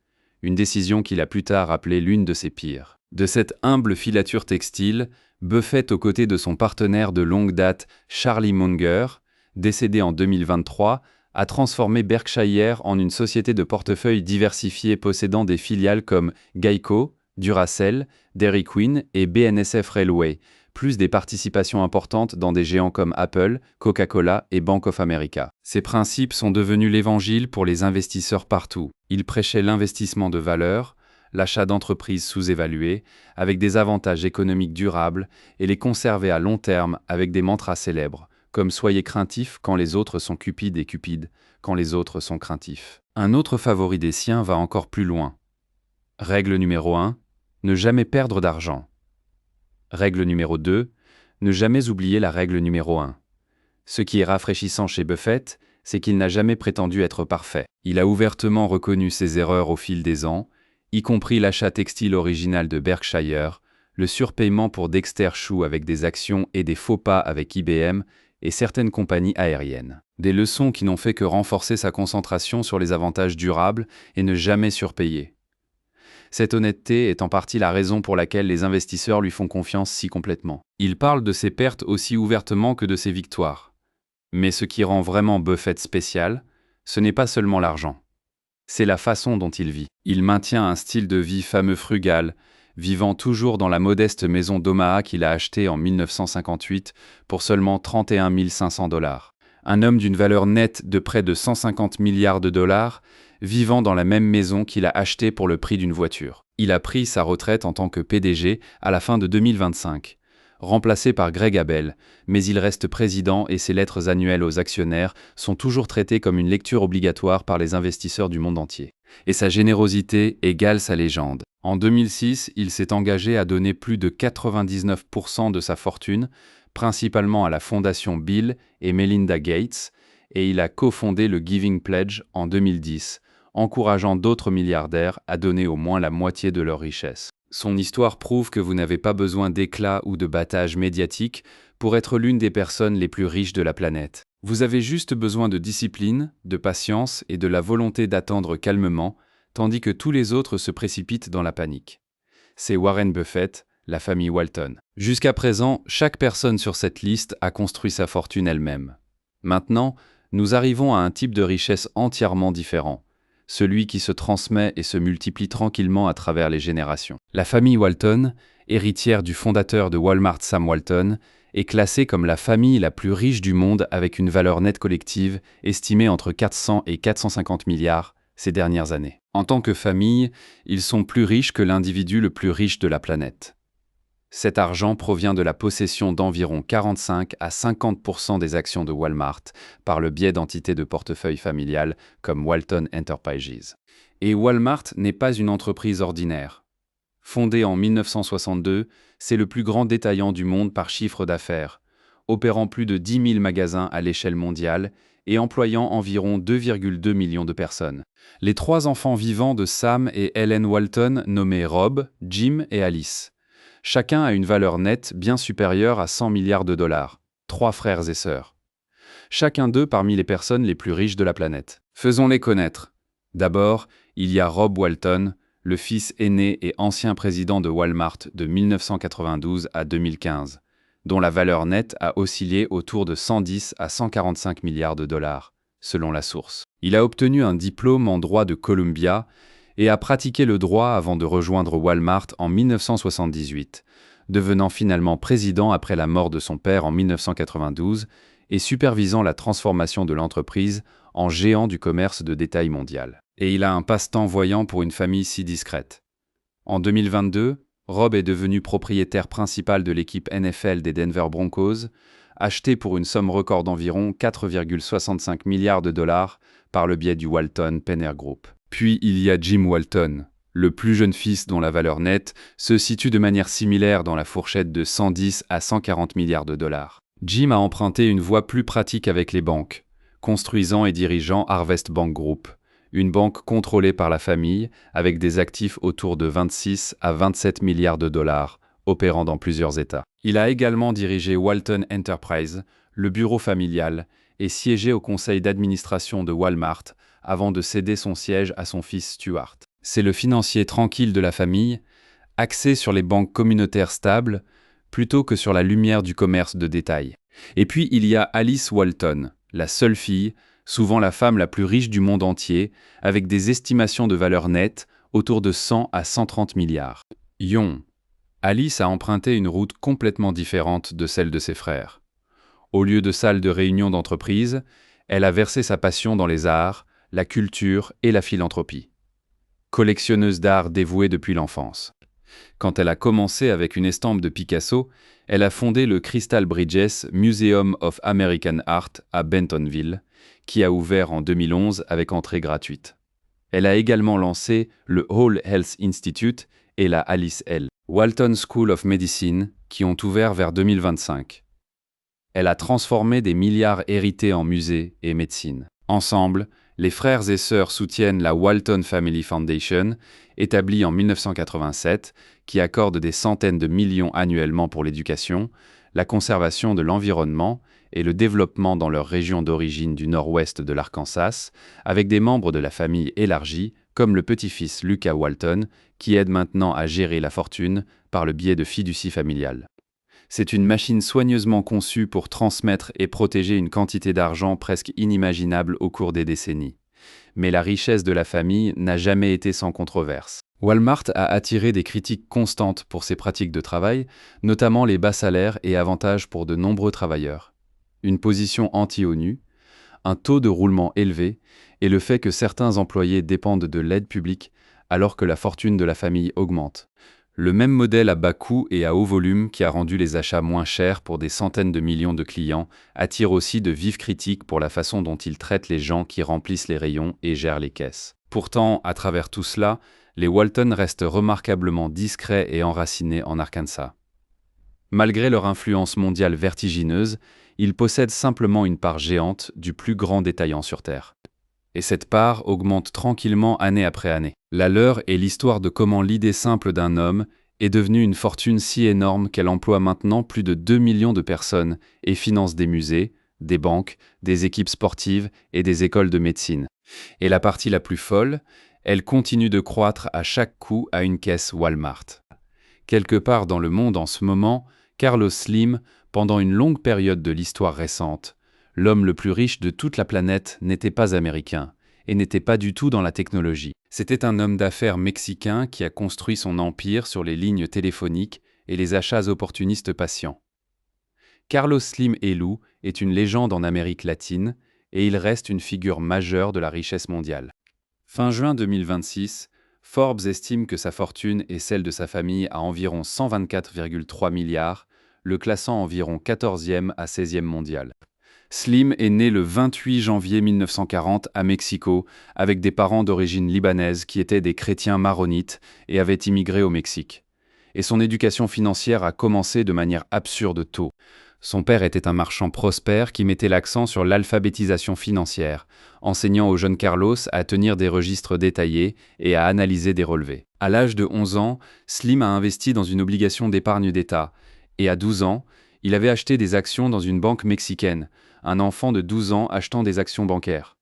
une décision qu'il a plus tard appelée l'une de ses pires. De cette humble filature textile, Buffett, aux côtés de son partenaire de longue date Charlie Munger, décédé en 2023, a transformé Berkshire en une société de portefeuille diversifiée possédant des filiales comme Geico, Duracell, Dairy Queen et BNSF Railway, plus des participations importantes dans des géants comme Apple, Coca-Cola et Bank of America. Ces principes sont devenus l'évangile pour les investisseurs partout. Il prêchait l'investissement de valeur, l'achat d'entreprises sous-évaluées, avec des avantages économiques durables, et les conserver à long terme avec des mantras célèbres, comme « Soyez craintifs quand les autres sont cupides et cupides quand les autres sont craintifs ». Un autre favori des siens va encore plus loin. Règle numéro 1, ne jamais perdre d'argent. Règle numéro 2, ne jamais oublier la règle numéro 1. Ce qui est rafraîchissant chez Buffett, c'est qu'il n'a jamais prétendu être parfait. Il a ouvertement reconnu ses erreurs au fil des ans, y compris l'achat textile original de Berkshire, le surpaiement pour Dexter Shoe avec des actions et des faux pas avec IBM et certaines compagnies aériennes. Des leçons qui n'ont fait que renforcer sa concentration sur les avantages durables et ne jamais surpayer. Cette honnêteté est en partie la raison pour laquelle les investisseurs lui font confiance si complètement. Il parle de ses pertes aussi ouvertement que de ses victoires. Mais ce qui rend vraiment Buffett spécial, ce n'est pas seulement l'argent. C'est la façon dont il vit. Il maintient un style de vie fameux frugal, vivant toujours dans la modeste maison d'Omaha qu'il a achetée en 1958 pour seulement 31 500 $. Un homme d'une valeur nette de près de 150 milliards de dollars, vivant dans la même maison qu'il a achetée pour le prix d'une voiture. Il a pris sa retraite en tant que PDG à la fin de 2025, remplacé par Greg Abel, mais il reste président et ses lettres annuelles aux actionnaires sont toujours traitées comme une lecture obligatoire par les investisseurs du monde entier. Et sa générosité égale sa légende. En 2006, il s'est engagé à donner plus de 99% de sa fortune, principalement à la fondation Bill et Melinda Gates, et il a cofondé le Giving Pledge en 2010, encourageant d'autres milliardaires à donner au moins la moitié de leur richesse. Son histoire prouve que vous n'avez pas besoin d'éclat ou de battage médiatique pour être l'une des personnes les plus riches de la planète. Vous avez juste besoin de discipline, de patience et de la volonté d'attendre calmement, tandis que tous les autres se précipitent dans la panique. C'est Warren Buffett, la famille Walton. Jusqu'à présent, chaque personne sur cette liste a construit sa fortune elle-même. Maintenant, nous arrivons à un type de richesse entièrement différent, celui qui se transmet et se multiplie tranquillement à travers les générations. La famille Walton, héritière du fondateur de Walmart Sam Walton, est classée comme la famille la plus riche du monde avec une valeur nette collective estimée entre 400 et 450 milliards ces dernières années. En tant que famille, ils sont plus riches que l'individu le plus riche de la planète. Cet argent provient de la possession d'environ 45 à 50% des actions de Walmart par le biais d'entités de portefeuille familiales comme Walton Enterprises. Et Walmart n'est pas une entreprise ordinaire. Fondé en 1962, c'est le plus grand détaillant du monde par chiffre d'affaires, opérant plus de 10 000 magasins à l'échelle mondiale et employant environ 2,2 millions de personnes. Les 3 enfants vivants de Sam et Ellen Walton, nommés Rob, Jim et Alice. Chacun a une valeur nette bien supérieure à 100 milliards de dollars. 3 frères et sœurs. Chacun d'eux parmi les personnes les plus riches de la planète. Faisons-les connaître. D'abord, il y a Rob Walton, le fils aîné et ancien président de Walmart de 1992 à 2015, dont la valeur nette a oscillé autour de 110 à 145 milliards de dollars, selon la source. Il a obtenu un diplôme en droit de Columbia et a pratiqué le droit avant de rejoindre Walmart en 1978, devenant finalement président après la mort de son père en 1992 et supervisant la transformation de l'entreprise en géant du commerce de détail mondial. Et il a un passe-temps voyant pour une famille si discrète. En 2022, Rob est devenu propriétaire principal de l'équipe NFL des Denver Broncos, achetée pour une somme record d'environ 4,65 milliards de dollars par le biais du Walton Penner Group. Puis il y a Jim Walton, le plus jeune fils dont la valeur nette se situe de manière similaire dans la fourchette de 110 à 140 milliards de dollars. Jim a emprunté une voie plus pratique avec les banques, construisant et dirigeant Harvest Bank Group, une banque contrôlée par la famille avec des actifs autour de 26 à 27 milliards de dollars, opérant dans plusieurs États. Il a également dirigé Walton Enterprises, le bureau familial, et siégé au conseil d'administration de Walmart avant de céder son siège à son fils Stuart. C'est le financier tranquille de la famille, axé sur les banques communautaires stables, plutôt que sur la lumière du commerce de détail. Et puis il y a Alice Walton, la seule fille, souvent la femme la plus riche du monde entier, avec des estimations de valeur nette autour de 100 à 130 milliards. Alice a emprunté une route complètement différente de celle de ses frères. Au lieu de salle de réunion d'entreprise, elle a versé sa passion dans les arts, la culture et la philanthropie. Collectionneuse d'art dévouée depuis l'enfance. Quand elle a commencé avec une estampe de Picasso, elle a fondé le Crystal Bridges Museum of American Art à Bentonville, qui a ouvert en 2011 avec entrée gratuite. Elle a également lancé le Whole Health Institute et la Alice L. Walton School of Medicine, qui ont ouvert vers 2025. Elle a transformé des milliards hérités en musées et médecine. Ensemble, les frères et sœurs soutiennent la Walton Family Foundation, établie en 1987, qui accorde des centaines de millions annuellement pour l'éducation, la conservation de l'environnement et le développement dans leur région d'origine du nord-ouest de l'Arkansas, avec des membres de la famille élargie, comme le petit-fils Lucas Walton, qui aide maintenant à gérer la fortune par le biais de fiducie familiale. C'est une machine soigneusement conçue pour transmettre et protéger une quantité d'argent presque inimaginable au cours des décennies. Mais la richesse de la famille n'a jamais été sans controverse. Walmart a attiré des critiques constantes pour ses pratiques de travail, notamment les bas salaires et avantages pour de nombreux travailleurs. Une position anti-ONU, un taux de roulement élevé et le fait que certains employés dépendent de l'aide publique alors que la fortune de la famille augmente. Le même modèle à bas coût et à haut volume qui a rendu les achats moins chers pour des centaines de millions de clients attire aussi de vives critiques pour la façon dont il traite les gens qui remplissent les rayons et gèrent les caisses. Pourtant, à travers tout cela, les Walton restent remarquablement discrets et enracinés en Arkansas. Malgré leur influence mondiale vertigineuse, ils possèdent simplement une part géante du plus grand détaillant sur Terre. Et cette part augmente tranquillement année après année. La leur est l'histoire de comment l'idée simple d'un homme est devenue une fortune si énorme qu'elle emploie maintenant plus de 2 millions de personnes et finance des musées, des banques, des équipes sportives et des écoles de médecine. Et la partie la plus folle, elle continue de croître à chaque coup à une caisse Walmart. Quelque part dans le monde en ce moment, Carlos Slim, pendant une longue période de l'histoire récente, l'homme le plus riche de toute la planète n'était pas américain et n'était pas du tout dans la technologie. C'était un homme d'affaires mexicain qui a construit son empire sur les lignes téléphoniques et les achats opportunistes patients. Carlos Slim Helú est une légende en Amérique latine et il reste une figure majeure de la richesse mondiale. Fin juin 2026, Forbes estime que sa fortune et celle de sa famille à environ 124,3 milliards, le classant environ 14e à 16e mondial. Slim est né le 28 janvier 1940 à Mexico avec des parents d'origine libanaise qui étaient des chrétiens maronites et avaient immigré au Mexique. Et son éducation financière a commencé de manière absurde tôt. Son père était un marchand prospère qui mettait l'accent sur l'alphabétisation financière, enseignant au jeune Carlos à tenir des registres détaillés et à analyser des relevés. À l'âge de 11 ans, Slim a investi dans une obligation d'épargne d'État, et à 12 ans, il avait acheté des actions dans une banque mexicaine, un enfant de 12 ans achetant des actions bancaires.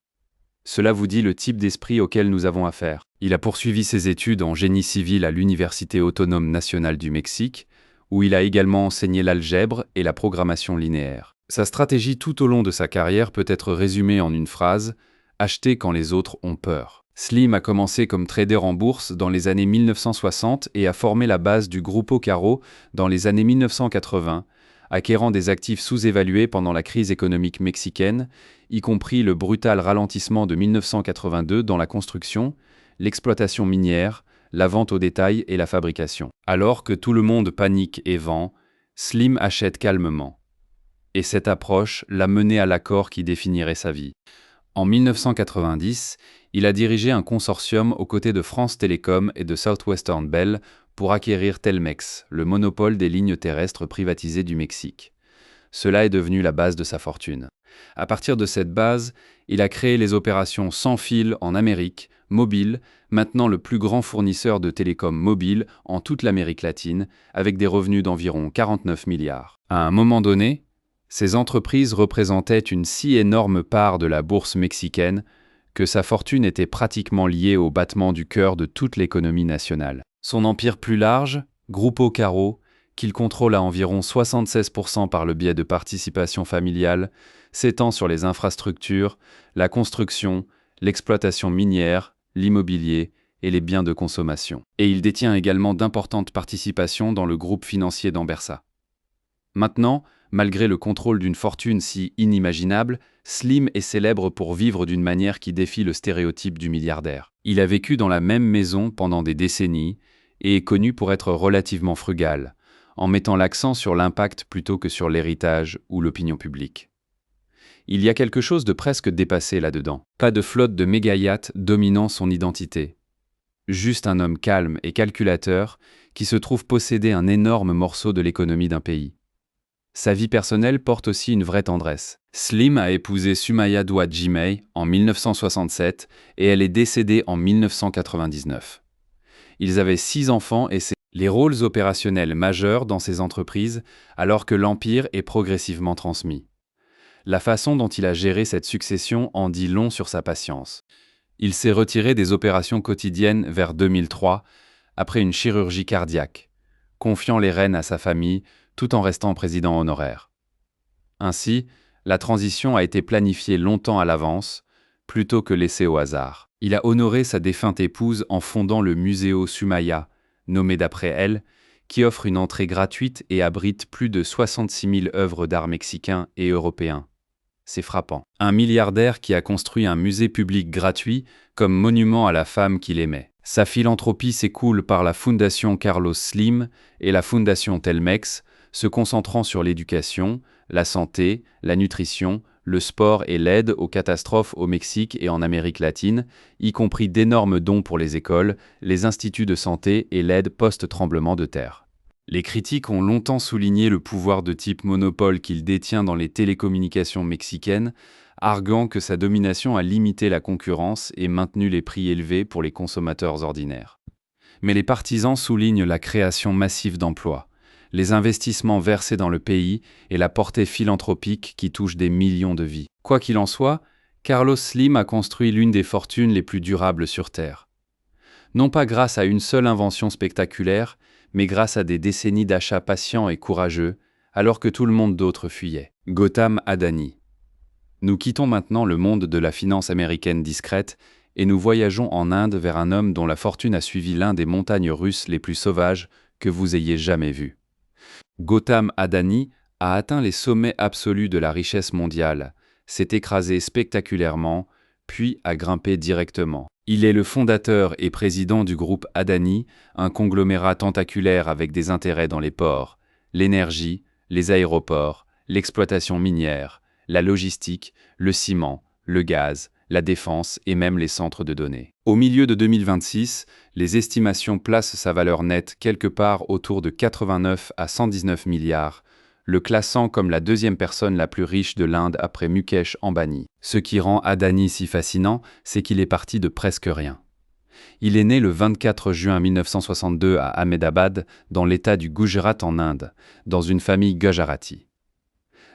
Cela vous dit le type d'esprit auquel nous avons affaire. Il a poursuivi ses études en génie civil à l'Université autonome nationale du Mexique, où il a également enseigné l'algèbre et la programmation linéaire. Sa stratégie tout au long de sa carrière peut être résumée en une phrase « acheter quand les autres ont peur ». Slim a commencé comme trader en bourse dans les années 1960 et a formé la base du Grupo Caro dans les années 1980, acquérant des actifs sous-évalués pendant la crise économique mexicaine, y compris le brutal ralentissement de 1982 dans la construction, l'exploitation minière, la vente au détail et la fabrication. Alors que tout le monde panique et vend, Slim achète calmement. Et cette approche l'a mené à l'accord qui définirait sa vie. En 1990, il a dirigé un consortium aux côtés de France Télécom et de Southwestern Bell pour acquérir Telmex, le monopole des lignes terrestres privatisées du Mexique. Cela est devenu la base de sa fortune. À partir de cette base, il a créé les opérations sans fil en Amérique, mobile, maintenant le plus grand fournisseur de télécom mobile en toute l'Amérique latine, avec des revenus d'environ 49 milliards. À un moment donné, ces entreprises représentaient une si énorme part de la bourse mexicaine que sa fortune était pratiquement liée au battement du cœur de toute l'économie nationale. Son empire plus large, Grupo Caro, qu'il contrôle à environ 76% par le biais de participations familiales, s'étend sur les infrastructures, la construction, l'exploitation minière, l'immobilier et les biens de consommation. Et il détient également d'importantes participations dans le groupe financier d'Ambersa. Maintenant, malgré le contrôle d'une fortune si inimaginable, Slim est célèbre pour vivre d'une manière qui défie le stéréotype du milliardaire. Il a vécu dans la même maison pendant des décennies et est connu pour être relativement frugal, en mettant l'accent sur l'impact plutôt que sur l'héritage ou l'opinion publique. Il y a quelque chose de presque dépassé là-dedans. Pas de flotte de méga-yachts dominant son identité. Juste un homme calme et calculateur qui se trouve posséder un énorme morceau de l'économie d'un pays. Sa vie personnelle porte aussi une vraie tendresse. Slim a épousé Sumaya Duat-Jimei en 1967 et elle est décédée en 1999. Ils avaient 6 enfants et les rôles opérationnels majeurs dans ces entreprises alors que l'empire est progressivement transmis. La façon dont il a géré cette succession en dit long sur sa patience. Il s'est retiré des opérations quotidiennes vers 2003 après une chirurgie cardiaque, confiant les rênes à sa famille tout en restant président honoraire. Ainsi, la transition a été planifiée longtemps à l'avance, plutôt que laissée au hasard. Il a honoré sa défunte épouse en fondant le Museo Sumaya, nommé d'après elle, qui offre une entrée gratuite et abrite plus de 66 000 œuvres d'art mexicains et européens. C'est frappant. Un milliardaire qui a construit un musée public gratuit comme monument à la femme qu'il aimait. Sa philanthropie s'écoule par la Fondation Carlos Slim et la Fondation Telmex, se concentrant sur l'éducation, la santé, la nutrition, le sport et l'aide aux catastrophes au Mexique et en Amérique latine, y compris d'énormes dons pour les écoles, les instituts de santé et l'aide post-tremblement de terre. Les critiques ont longtemps souligné le pouvoir de type monopole qu'il détient dans les télécommunications mexicaines, arguant que sa domination a limité la concurrence et maintenu les prix élevés pour les consommateurs ordinaires. Mais les partisans soulignent la création massive d'emplois, les investissements versés dans le pays et la portée philanthropique qui touche des millions de vies. Quoi qu'il en soit, Carlos Slim a construit l'une des fortunes les plus durables sur Terre. Non pas grâce à une seule invention spectaculaire, mais grâce à des décennies d'achats patients et courageux, alors que tout le monde d'autre fuyait. Gautam Adani. Nous quittons maintenant le monde de la finance américaine discrète et nous voyageons en Inde vers un homme dont la fortune a suivi l'un des montagnes russes les plus sauvages que vous ayez jamais vues. Gautam Adani a atteint les sommets absolus de la richesse mondiale, s'est écrasé spectaculairement, puis a grimpé directement. Il est le fondateur et président du groupe Adani, un conglomérat tentaculaire avec des intérêts dans les ports, l'énergie, les aéroports, l'exploitation minière, la logistique, le ciment, le gaz, la défense et même les centres de données. Au milieu de 2026, les estimations placent sa valeur nette quelque part autour de 89 à 119 milliards, le classant comme la deuxième personne la plus riche de l'Inde après Mukesh Ambani. Ce qui rend Adani si fascinant, c'est qu'il est parti de presque rien. Il est né le 24 juin 1962 à Ahmedabad, dans l'état du Gujarat en Inde, dans une famille gujarati.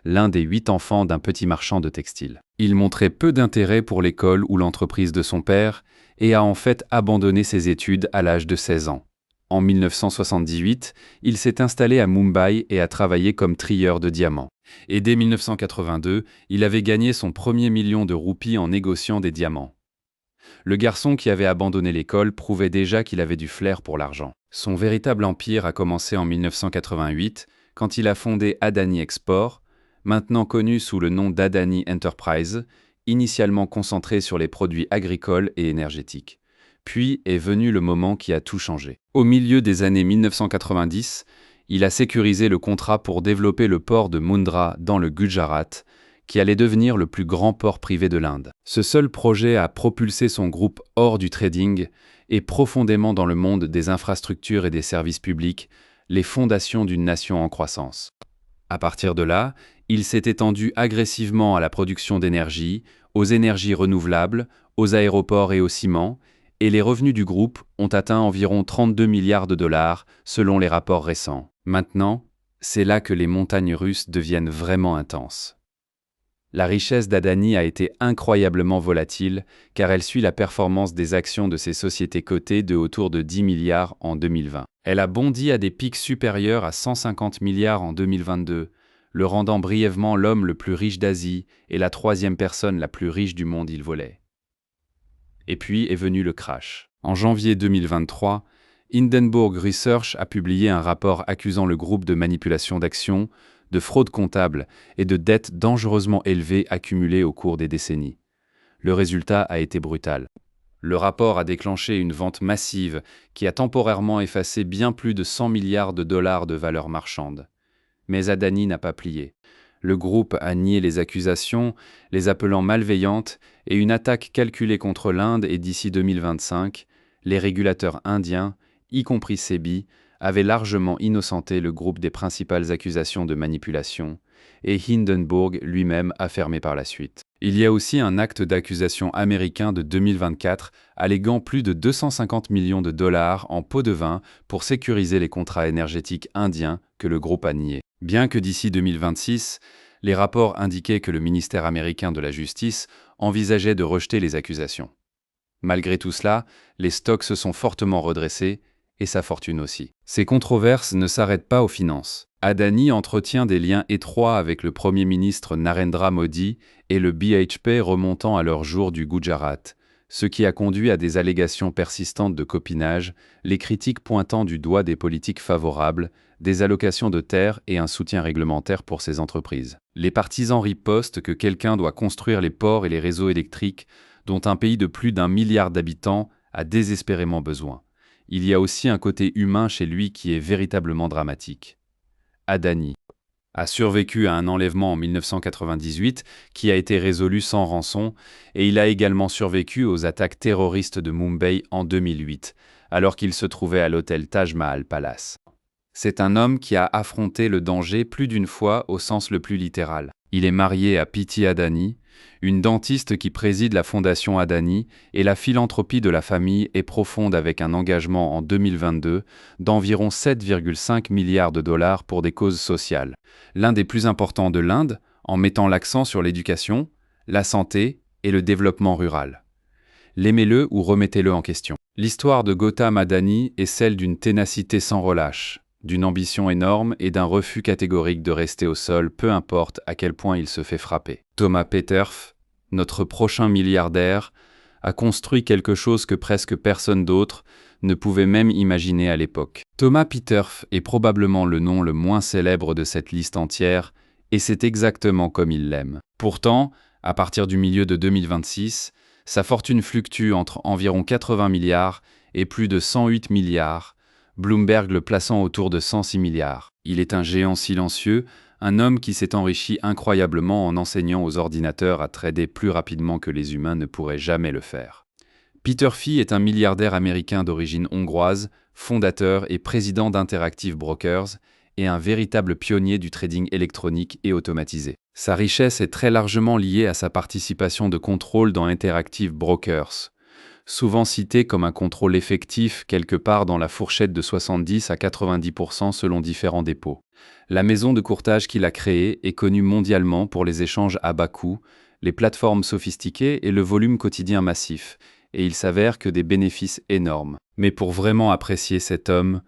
L'un des 8 enfants d'un petit marchand de textiles. Il montrait peu d'intérêt pour l'école ou l'entreprise de son père et a en fait abandonné ses études à l'âge de 16 ans. En 1978, il s'est installé à Mumbai et a travaillé comme trieur de diamants. Et dès 1982, il avait gagné son premier million de roupies en négociant des diamants. Le garçon qui avait abandonné l'école prouvait déjà qu'il avait du flair pour l'argent. Son véritable empire a commencé en 1988, quand il a fondé Adani Export, maintenant connu sous le nom d'Adani Enterprise, initialement concentré sur les produits agricoles et énergétiques. Puis est venu le moment qui a tout changé. Au milieu des années 1990, il a sécurisé le contrat pour développer le port de Mundra dans le Gujarat, qui allait devenir le plus grand port privé de l'Inde. Ce seul projet a propulsé son groupe hors du trading et profondément dans le monde des infrastructures et des services publics, les fondations d'une nation en croissance. À partir de là, il s'est étendu agressivement à la production d'énergie, aux énergies renouvelables, aux aéroports et au ciment, et les revenus du groupe ont atteint environ 32 milliards de dollars selon les rapports récents. Maintenant, c'est là que les montagnes russes deviennent vraiment intenses. La richesse d'Adani a été incroyablement volatile car elle suit la performance des actions de ses sociétés cotées de autour de 10 milliards en 2020. Elle a bondi à des pics supérieurs à 150 milliards en 2022, le rendant brièvement l'homme le plus riche d'Asie et la 3e personne la plus riche du monde il volait. Et puis est venu le crash. En janvier 2023, Hindenburg Research a publié un rapport accusant le groupe de manipulation d'actions, de fraude comptable et de dettes dangereusement élevées accumulées au cours des décennies. Le résultat a été brutal. Le rapport a déclenché une vente massive qui a temporairement effacé bien plus de 100 milliards de dollars de valeur marchande. Mais Adani n'a pas plié. Le groupe a nié les accusations, les appelant malveillantes, et une attaque calculée contre l'Inde et d'ici 2025, les régulateurs indiens, y compris SEBI, avaient largement innocenté le groupe des principales accusations de manipulation, et Hindenburg lui-même a fermé par la suite. Il y a aussi un acte d'accusation américain de 2024 alléguant plus de 250 millions de dollars en pots de vin pour sécuriser les contrats énergétiques indiens que le groupe a niés. Bien que d'ici 2026, les rapports indiquaient que le ministère américain de la Justice envisageait de rejeter les accusations. Malgré tout cela, les stocks se sont fortement redressés, et sa fortune aussi. Ces controverses ne s'arrêtent pas aux finances. Adani entretient des liens étroits avec le Premier ministre Narendra Modi et le BHP remontant à leur jour du Gujarat, ce qui a conduit à des allégations persistantes de copinage, les critiques pointant du doigt des politiques favorables, des allocations de terres et un soutien réglementaire pour ces entreprises. Les partisans ripostent que quelqu'un doit construire les ports et les réseaux électriques dont un pays de plus d'1 milliard d'habitants a désespérément besoin. Il y a aussi un côté humain chez lui qui est véritablement dramatique. Adani a survécu à un enlèvement en 1998 qui a été résolu sans rançon, et il a également survécu aux attaques terroristes de Mumbai en 2008, alors qu'il se trouvait à l'hôtel Taj Mahal Palace. C'est un homme qui a affronté le danger plus d'une fois au sens le plus littéral. Il est marié à Priti Adani, une dentiste qui préside la fondation Adani, et la philanthropie de la famille est profonde avec un engagement en 2022 d'environ 7,5 milliards de dollars pour des causes sociales. L'un des plus importants de l'Inde, en mettant l'accent sur l'éducation, la santé et le développement rural. L'aimez-le ou remettez-le en question. L'histoire de Gautam Adani est celle d'une ténacité sans relâche, d'une ambition énorme et d'un refus catégorique de rester au sol, peu importe à quel point il se fait frapper. Thomas Peterff, notre prochain milliardaire, a construit quelque chose que presque personne d'autre ne pouvait même imaginer à l'époque. Thomas Peterff est probablement le nom le moins célèbre de cette liste entière, et c'est exactement comme il l'aime. Pourtant, à partir du milieu de 2026, sa fortune fluctue entre environ 80 milliards et plus de 108 milliards, Bloomberg le plaçant autour de 106 milliards. Il est un géant silencieux, un homme qui s'est enrichi incroyablement en enseignant aux ordinateurs à trader plus rapidement que les humains ne pourraient jamais le faire. Peter Fee est un milliardaire américain d'origine hongroise, fondateur et président d'Interactive Brokers, et un véritable pionnier du trading électronique et automatisé. Sa richesse est très largement liée à sa participation de contrôle dans Interactive Brokers, souvent cité comme un contrôle effectif quelque part dans la fourchette de 70 à 90% selon différents dépôts. La maison de courtage qu'il a créée est connue mondialement pour les échanges à bas coût, les plateformes sophistiquées et le volume quotidien massif, et il s'avère que des bénéfices énormes. Mais pour vraiment apprécier cet homme,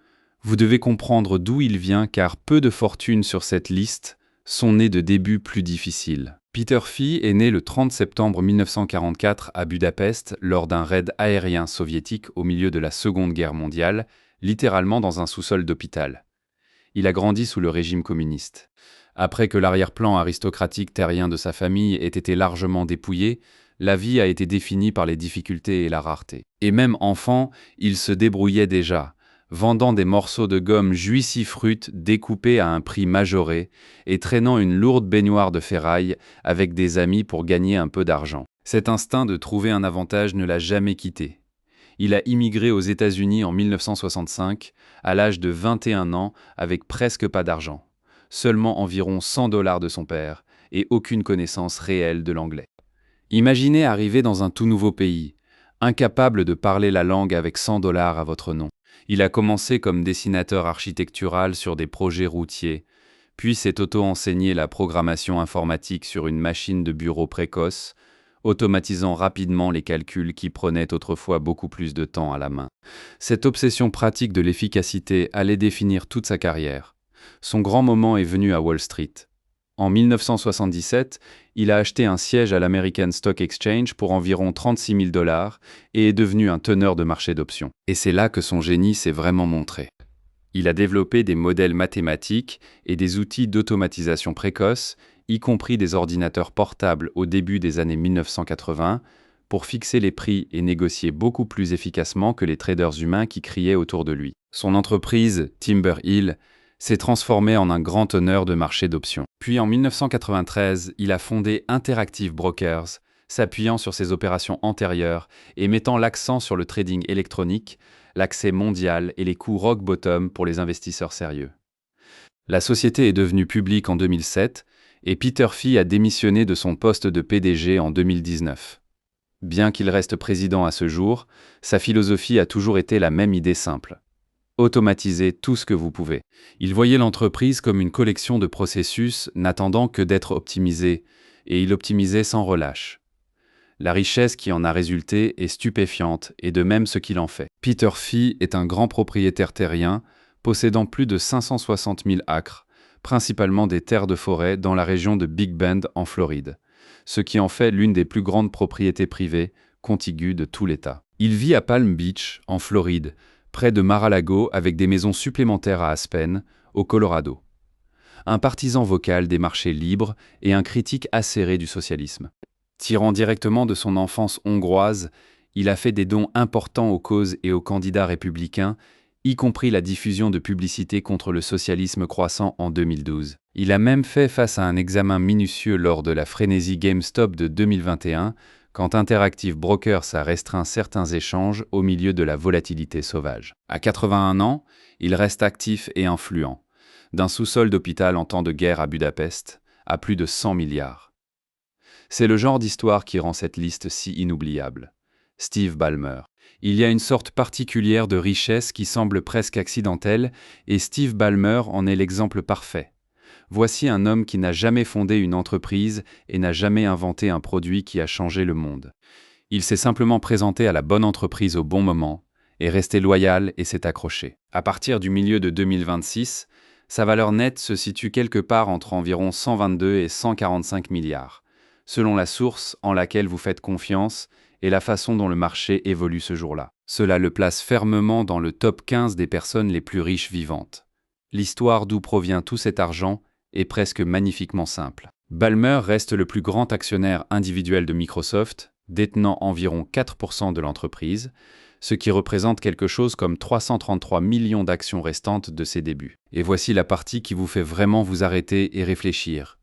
vous devez comprendre d'où il vient car peu de fortunes sur cette liste sont nées de débuts plus difficiles. Peter Fee est né le 30 septembre 1944 à Budapest lors d'un raid aérien soviétique au milieu de la Seconde Guerre mondiale, littéralement dans un sous-sol d'hôpital. Il a grandi sous le régime communiste. Après que l'arrière-plan aristocratique terrien de sa famille ait été largement dépouillé, la vie a été définie par les difficultés et la rareté. Et même enfant, il se débrouillait déjà, vendant des morceaux de gomme Juicy-Fruit découpés à un prix majoré et traînant une lourde baignoire de ferraille avec des amis pour gagner un peu d'argent. Cet instinct de trouver un avantage ne l'a jamais quitté. Il a immigré aux États-Unis en 1965, à l'âge de 21 ans, avec presque pas d'argent, seulement environ 100 $ de son père et aucune connaissance réelle de l'anglais. Imaginez arriver dans un tout nouveau pays, incapable de parler la langue avec 100 $ à votre nom. Il a commencé comme dessinateur architectural sur des projets routiers, puis s'est auto-enseigné la programmation informatique sur une machine de bureau précoce, automatisant rapidement les calculs qui prenaient autrefois beaucoup plus de temps à la main. Cette obsession pratique de l'efficacité allait définir toute sa carrière. Son grand moment est venu à Wall Street. En 1977, il a acheté un siège à l'American Stock Exchange pour environ 36 000 $ et est devenu un teneur de marché d'options. Et c'est là que son génie s'est vraiment montré. Il a développé des modèles mathématiques et des outils d'automatisation précoce, y compris des ordinateurs portables au début des années 1980, pour fixer les prix et négocier beaucoup plus efficacement que les traders humains qui criaient autour de lui. Son entreprise, Timber Hill, s'est transformé en un grand teneur de marché d'options. Puis en 1993, il a fondé Interactive Brokers, s'appuyant sur ses opérations antérieures et mettant l'accent sur le trading électronique, l'accès mondial et les coûts rock bottom pour les investisseurs sérieux. La société est devenue publique en 2007 et Peter Fee a démissionné de son poste de PDG en 2019. Bien qu'il reste président à ce jour, sa philosophie a toujours été la même idée simple. Automatisez tout ce que vous pouvez. Il voyait l'entreprise comme une collection de processus n'attendant que d'être optimisés, et il optimisait sans relâche. La richesse qui en a résulté est stupéfiante, et de même ce qu'il en fait. Peter Fee est un grand propriétaire terrien, possédant plus de 560 000 acres, principalement des terres de forêt dans la région de Big Bend en Floride. ce qui en fait l'une des plus grandes propriétés privées contiguës de tout l'État. Il vit à Palm Beach, en Floride, près de Mar-a-Lago, avec des maisons supplémentaires à Aspen, au Colorado. Un partisan vocal des marchés libres et un critique acéré du socialisme. Tirant directement de son enfance hongroise, il a fait des dons importants aux causes et aux candidats républicains, y compris la diffusion de publicités contre le socialisme croissant en 2012. Il a même fait face à un examen minutieux lors de la frénésie GameStop de 2021, quand Interactive Brokers a restreint certains échanges au milieu de la volatilité sauvage. À 81 ans, il reste actif et influent, d'un sous-sol d'hôpital en temps de guerre à Budapest, à plus de 100 milliards. C'est le genre d'histoire qui rend cette liste si inoubliable. Steve Ballmer. Il y a une sorte particulière de richesse qui semble presque accidentelle, et Steve Ballmer en est l'exemple parfait. Voici un homme qui n'a jamais fondé une entreprise et n'a jamais inventé un produit qui a changé le monde. Il s'est simplement présenté à la bonne entreprise au bon moment, est resté loyal et s'est accroché. À partir du milieu de 2026, sa valeur nette se situe quelque part entre environ 122 et 145 milliards, selon la source en laquelle vous faites confiance et la façon dont le marché évolue ce jour-là. Cela le place fermement dans le top 15 des personnes les plus riches vivantes. L'histoire d'où provient tout cet argent est presque magnifiquement simple. Ballmer reste le plus grand actionnaire individuel de Microsoft, détenant environ 4% de l'entreprise, ce qui représente quelque chose comme 333 millions d'actions restantes de ses débuts. Et voici la partie qui vous fait vraiment vous arrêter et réfléchir.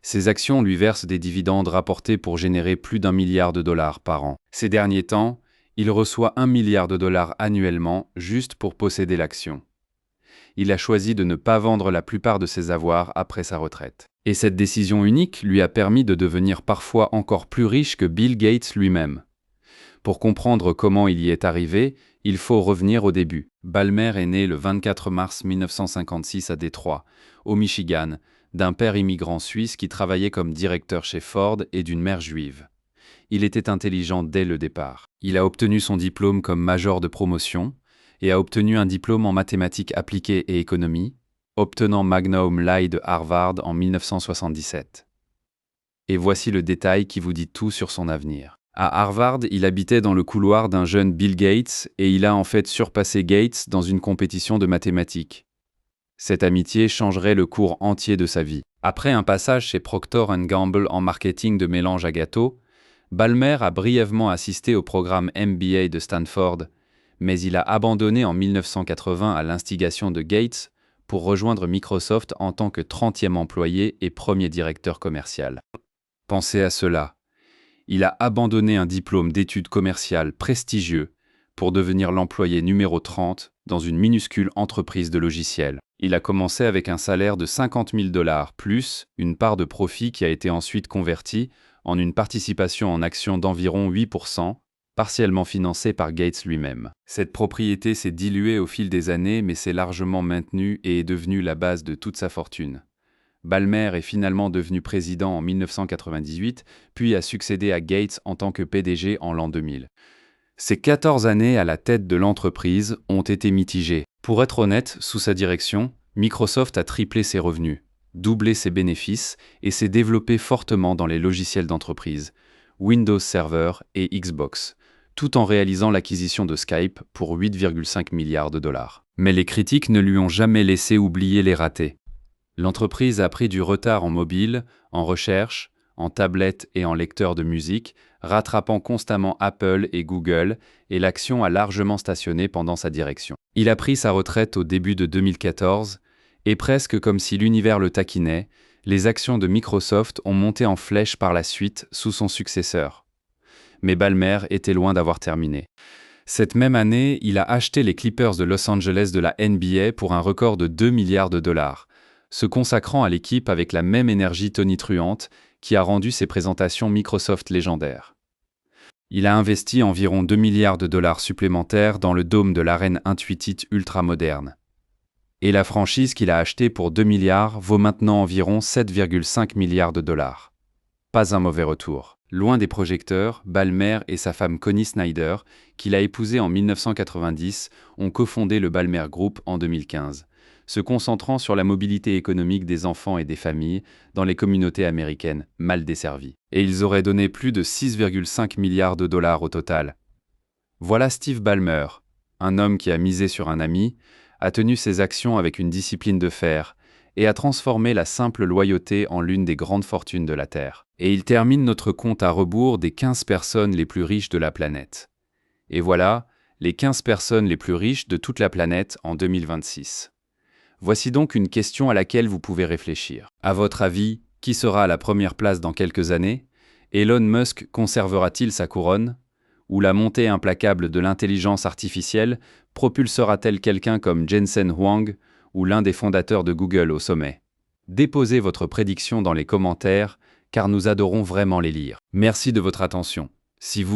Ces actions lui versent des dividendes rapportés pour générer plus d'1 milliard de dollars par an. Ces derniers temps, il reçoit 1 milliard de dollars annuellement juste pour posséder l'action. Il a choisi de ne pas vendre la plupart de ses avoirs après sa retraite. Et cette décision unique lui a permis de devenir parfois encore plus riche que Bill Gates lui-même. Pour comprendre comment il y est arrivé, il faut revenir au début. Ballmer est né le 24 mars 1956 à Détroit, au Michigan, d'un père immigrant suisse qui travaillait comme directeur chez Ford et d'une mère juive. Il était intelligent dès le départ. Il a obtenu son diplôme comme major de promotion et a obtenu un diplôme en mathématiques appliquées et économie, obtenant Magna Cum Laude de Harvard en 1977. Et voici le détail qui vous dit tout sur son avenir. À Harvard, il habitait dans le couloir d'un jeune Bill Gates et il a en fait surpassé Gates dans une compétition de mathématiques. Cette amitié changerait le cours entier de sa vie. Après un passage chez Procter & Gamble en marketing de mélange à gâteaux, Ballmer a brièvement assisté au programme MBA de Stanford, mais il a abandonné en 1980 à l'instigation de Gates pour rejoindre Microsoft en tant que 30e employé et premier directeur commercial. Pensez à cela. Il a abandonné un diplôme d'études commerciales prestigieux pour devenir l'employé numéro 30 dans une minuscule entreprise de logiciels. Il a commencé avec un salaire de 50 000 $ plus une part de profit qui a été ensuite convertie en une participation en actions d'environ 8%, partiellement financée par Gates lui-même. Cette propriété s'est diluée au fil des années, mais s'est largement maintenue et est devenue la base de toute sa fortune. Ballmer est finalement devenu président en 1998, puis a succédé à Gates en tant que PDG en l'an 2000. Ces 14 années à la tête de l'entreprise ont été mitigées. Pour être honnête, sous sa direction, Microsoft a triplé ses revenus, doublé ses bénéfices et s'est développé fortement dans les logiciels d'entreprise, Windows Server et Xbox, tout en réalisant l'acquisition de Skype pour 8,5 milliards de dollars. Mais les critiques ne lui ont jamais laissé oublier les ratés. L'entreprise a pris du retard en mobile, en recherche, en tablette et en lecteur de musique, rattrapant constamment Apple et Google, et l'action a largement stationné pendant sa direction. Il a pris sa retraite au début de 2014, et presque comme si l'univers le taquinait, les actions de Microsoft ont monté en flèche par la suite sous son successeur. Mais Ballmer était loin d'avoir terminé. Cette même année, il a acheté les Clippers de Los Angeles de la NBA pour un record de 2 milliards de dollars, se consacrant à l'équipe avec la même énergie tonitruante qui a rendu ses présentations Microsoft légendaires. Il a investi environ 2 milliards de dollars supplémentaires dans le dôme de l'arène Intuitive ultramoderne. Et la franchise qu'il a achetée pour 2 milliards vaut maintenant environ 7,5 milliards de dollars. Pas un mauvais retour. Loin des projecteurs, Ballmer et sa femme Connie Snyder, qu'il a épousée en 1990, ont cofondé le Ballmer Group en 2015, se concentrant sur la mobilité économique des enfants et des familles dans les communautés américaines mal desservies. Et ils auraient donné plus de 6,5 milliards de dollars au total. Voilà Steve Ballmer, un homme qui a misé sur un ami, a tenu ses actions avec une discipline de fer et a transformé la simple loyauté en l'une des grandes fortunes de la Terre. Et il termine notre compte à rebours des 15 personnes les plus riches de la planète. Et voilà, les 15 personnes les plus riches de toute la planète en 2026. Voici donc une question à laquelle vous pouvez réfléchir. À votre avis, qui sera à la première place dans quelques années? Elon Musk conservera-t-il sa couronne? Ou la montée implacable de l'intelligence artificielle propulsera-t-elle quelqu'un comme Jensen Huang ou l'un des fondateurs de Google au sommet? Déposez votre prédiction dans les commentaires, car nous adorons vraiment les lire. Merci de votre attention. Si vous